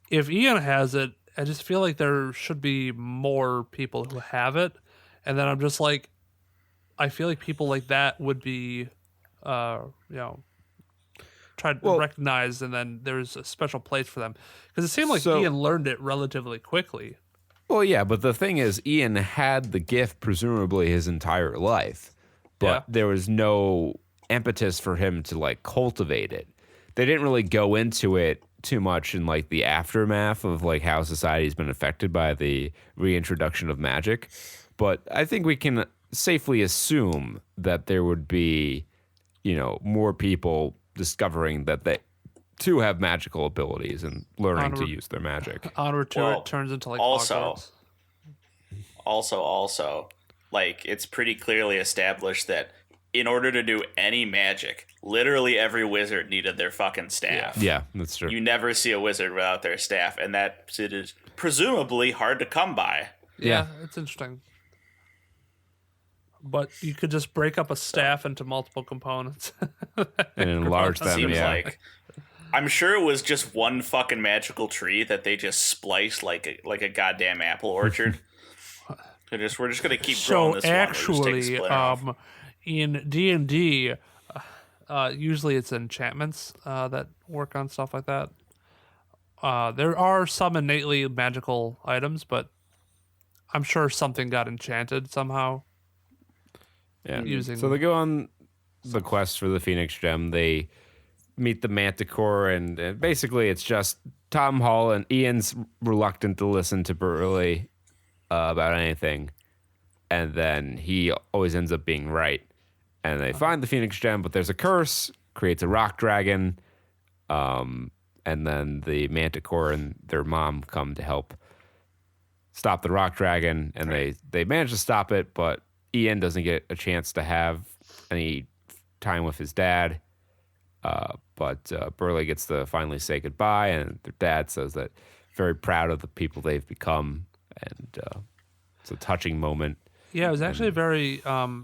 if Ian has it, I just feel like there should be more people who have it. And then I'm just like, I feel like people like that would be, tried to recognize, and then there's a special place for them because it seemed like Ian learned it relatively quickly. Well, yeah, but the thing is, Ian had the gift presumably his entire life, but there was no impetus for him to like cultivate it. They didn't really go into it too much in like the aftermath of like how society's been affected by the reintroduction of magic, but I think we can safely assume that there would be, more people discovering that they too have magical abilities and learning to use their magic. Onward to it turns into like Hogwarts. Also, like, it's pretty clearly established that in order to do any magic, literally every wizard needed their fucking staff. Yeah, that's true. You never see a wizard without their staff, and that it is presumably hard to come by. Yeah, it's interesting. But you could just break up a staff into multiple components and enlarge them. Seems like. I'm sure it was just one fucking magical tree that they just spliced like a goddamn apple orchard. We're just gonna keep growing this actually, one. in D&D, usually it's enchantments that work on stuff like that. There are some innately magical items, but I'm sure something got enchanted somehow. Yeah. So they go on the quest for the Phoenix Gem. They meet the Manticore, and basically it's just Tom Holland. Ian's reluctant to listen to Burley about anything, and then he always ends up being right. And they find the Phoenix Gem, but there's a curse, creates a rock dragon, and then the Manticore and their mom come to help stop the rock dragon, and they manage to stop it, but Ian doesn't get a chance to have any time with his dad, but Burley gets to finally say goodbye, and their dad says that very proud of the people they've become, and it's a touching moment. Yeah, it was actually very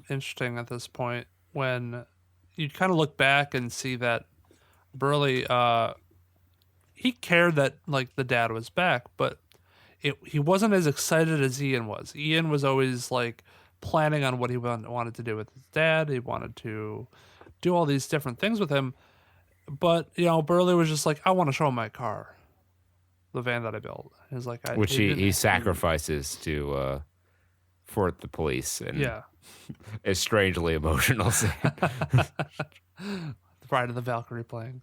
interesting at this point when you kind of look back and see that Burley, he cared that like the dad was back, but he wasn't as excited as Ian was. Ian was always like planning on what he wanted to do with his dad. He wanted to do all these different things with him. But, Burley was just like, I want to show him my car, the van that I built. He's like, which he sacrifices to thwart the police. And it's strangely emotional scene. The Bride of the Valkyrie playing,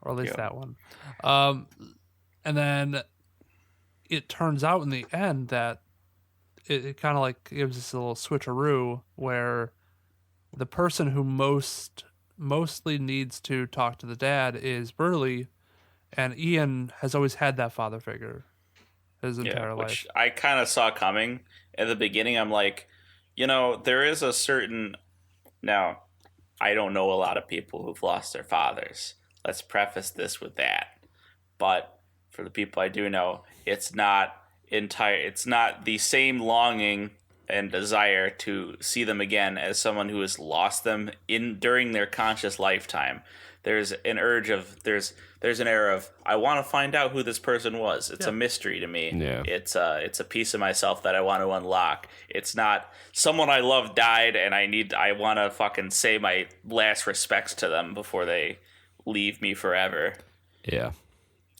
or at least that one. And then it turns out in the end that it kind of like gives us a little switcheroo where the person who mostly needs to talk to the dad is Burley, and Ian has always had that father figure his entire life. Which I kind of saw coming at the beginning. I'm like, there is a certain... Now, I don't know a lot of people who've lost their fathers. Let's preface this with that. But for the people I do know, it's not the same longing and desire to see them again as someone who has lost them during their conscious lifetime. There's an urge of there's an era of I want to find out who this person was. It's a mystery to me. Yeah. It's a piece of myself that I want to unlock. It's not someone I love died and I want to fucking say my last respects to them before they leave me forever. Yeah.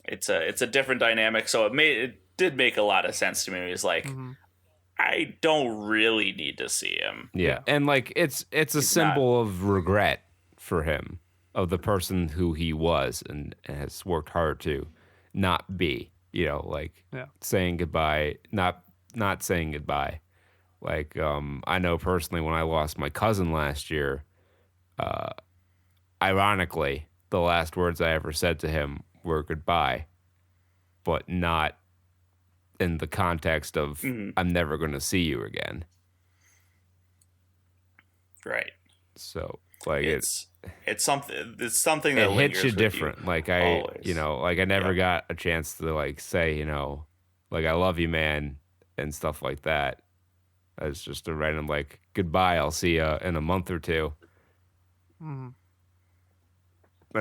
It's a different dynamic, so it did make a lot of sense to me. It was like I don't really need to see him. Yeah. And like it's a symbol of regret for him, of the person who he was and has worked hard to not be, like saying goodbye, not saying goodbye. Like, I know personally when I lost my cousin last year, ironically, the last words I ever said to him were goodbye, but not in the context of I'm never going to see you again. Right. So like it's something that it hits you lingers with different. you like always. I never got a chance to like say, like I love you, man, and stuff like that. It's just a random like goodbye. I'll see you in a month or two. And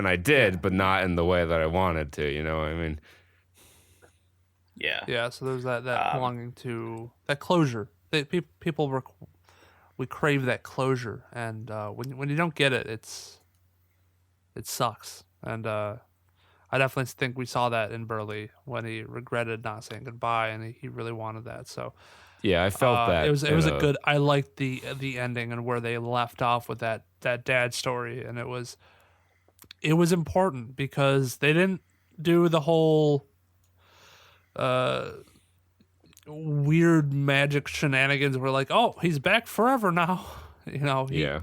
I did, but not in the way that I wanted to. You know what I mean? Yeah. Yeah. So there's that longing to that closure. People we crave that closure, and when you don't get it, it sucks. And I definitely think we saw that in Burley when he regretted not saying goodbye, and he really wanted that. So yeah, I felt that it was a good. I liked the ending and where they left off with that dad story, and it was important because they didn't do the whole weird magic shenanigans where like, oh, he's back forever now. Yeah.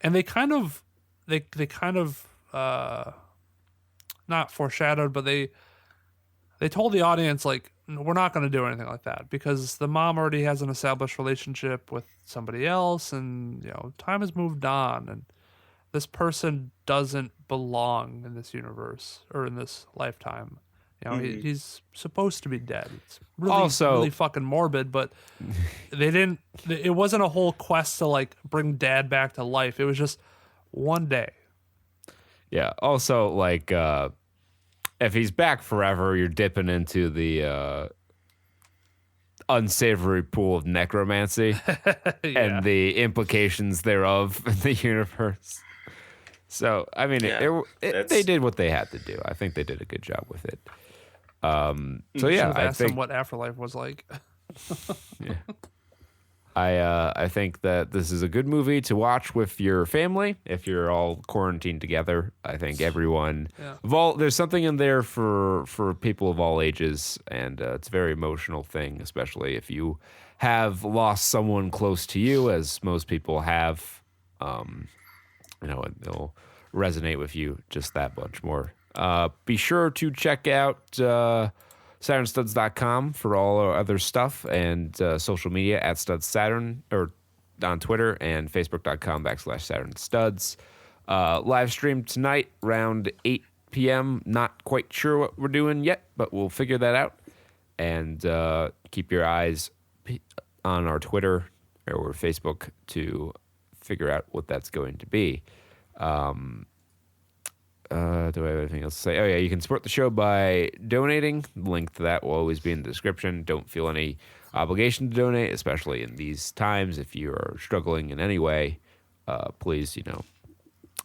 And they kind of not foreshadowed, but they told the audience like, we're not going to do anything like that because the mom already has an established relationship with somebody else, and time has moved on, and this person doesn't belong in this universe or in this lifetime. He's supposed to be dead. It's really fucking morbid, but they didn't. It wasn't a whole quest to like bring dad back to life. It was just one day. Yeah. Also, like, if he's back forever, you're dipping into the unsavory pool of necromancy and the implications thereof in the universe. So, I mean, they did what they had to do. I think they did a good job with it. So yeah, I think what Afterlife was like. Yeah. I think that this is a good movie to watch with your family if you're all quarantined together. I think everyone there's something in there for people of all ages, and it's a very emotional thing, especially if you have lost someone close to you, as most people have. It'll resonate with you just that much more. Be sure to check out SaturnStuds.com for all our other stuff, and social media at StudsSaturn, or on Twitter, and Facebook.com/SaturnStuds. Live stream tonight around 8 p.m. Not quite sure what we're doing yet, but we'll figure that out. And keep your eyes on our Twitter or Facebook to figure out what that's going to be. Do I have anything else to say? Oh, yeah, you can support the show by donating. The link to that will always be in the description. Don't feel any obligation to donate, especially in these times. If you are struggling in any way, please,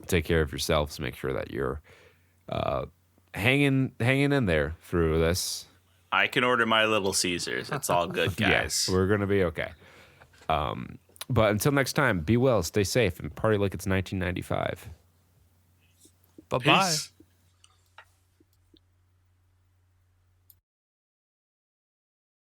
take care of yourselves. Make sure that you're hanging in there through this. I can order my Little Caesars. It's all good, guys. Yeah, we're going to be okay. But until next time, be well, stay safe, and party like it's 1995. Bye-bye. Peace.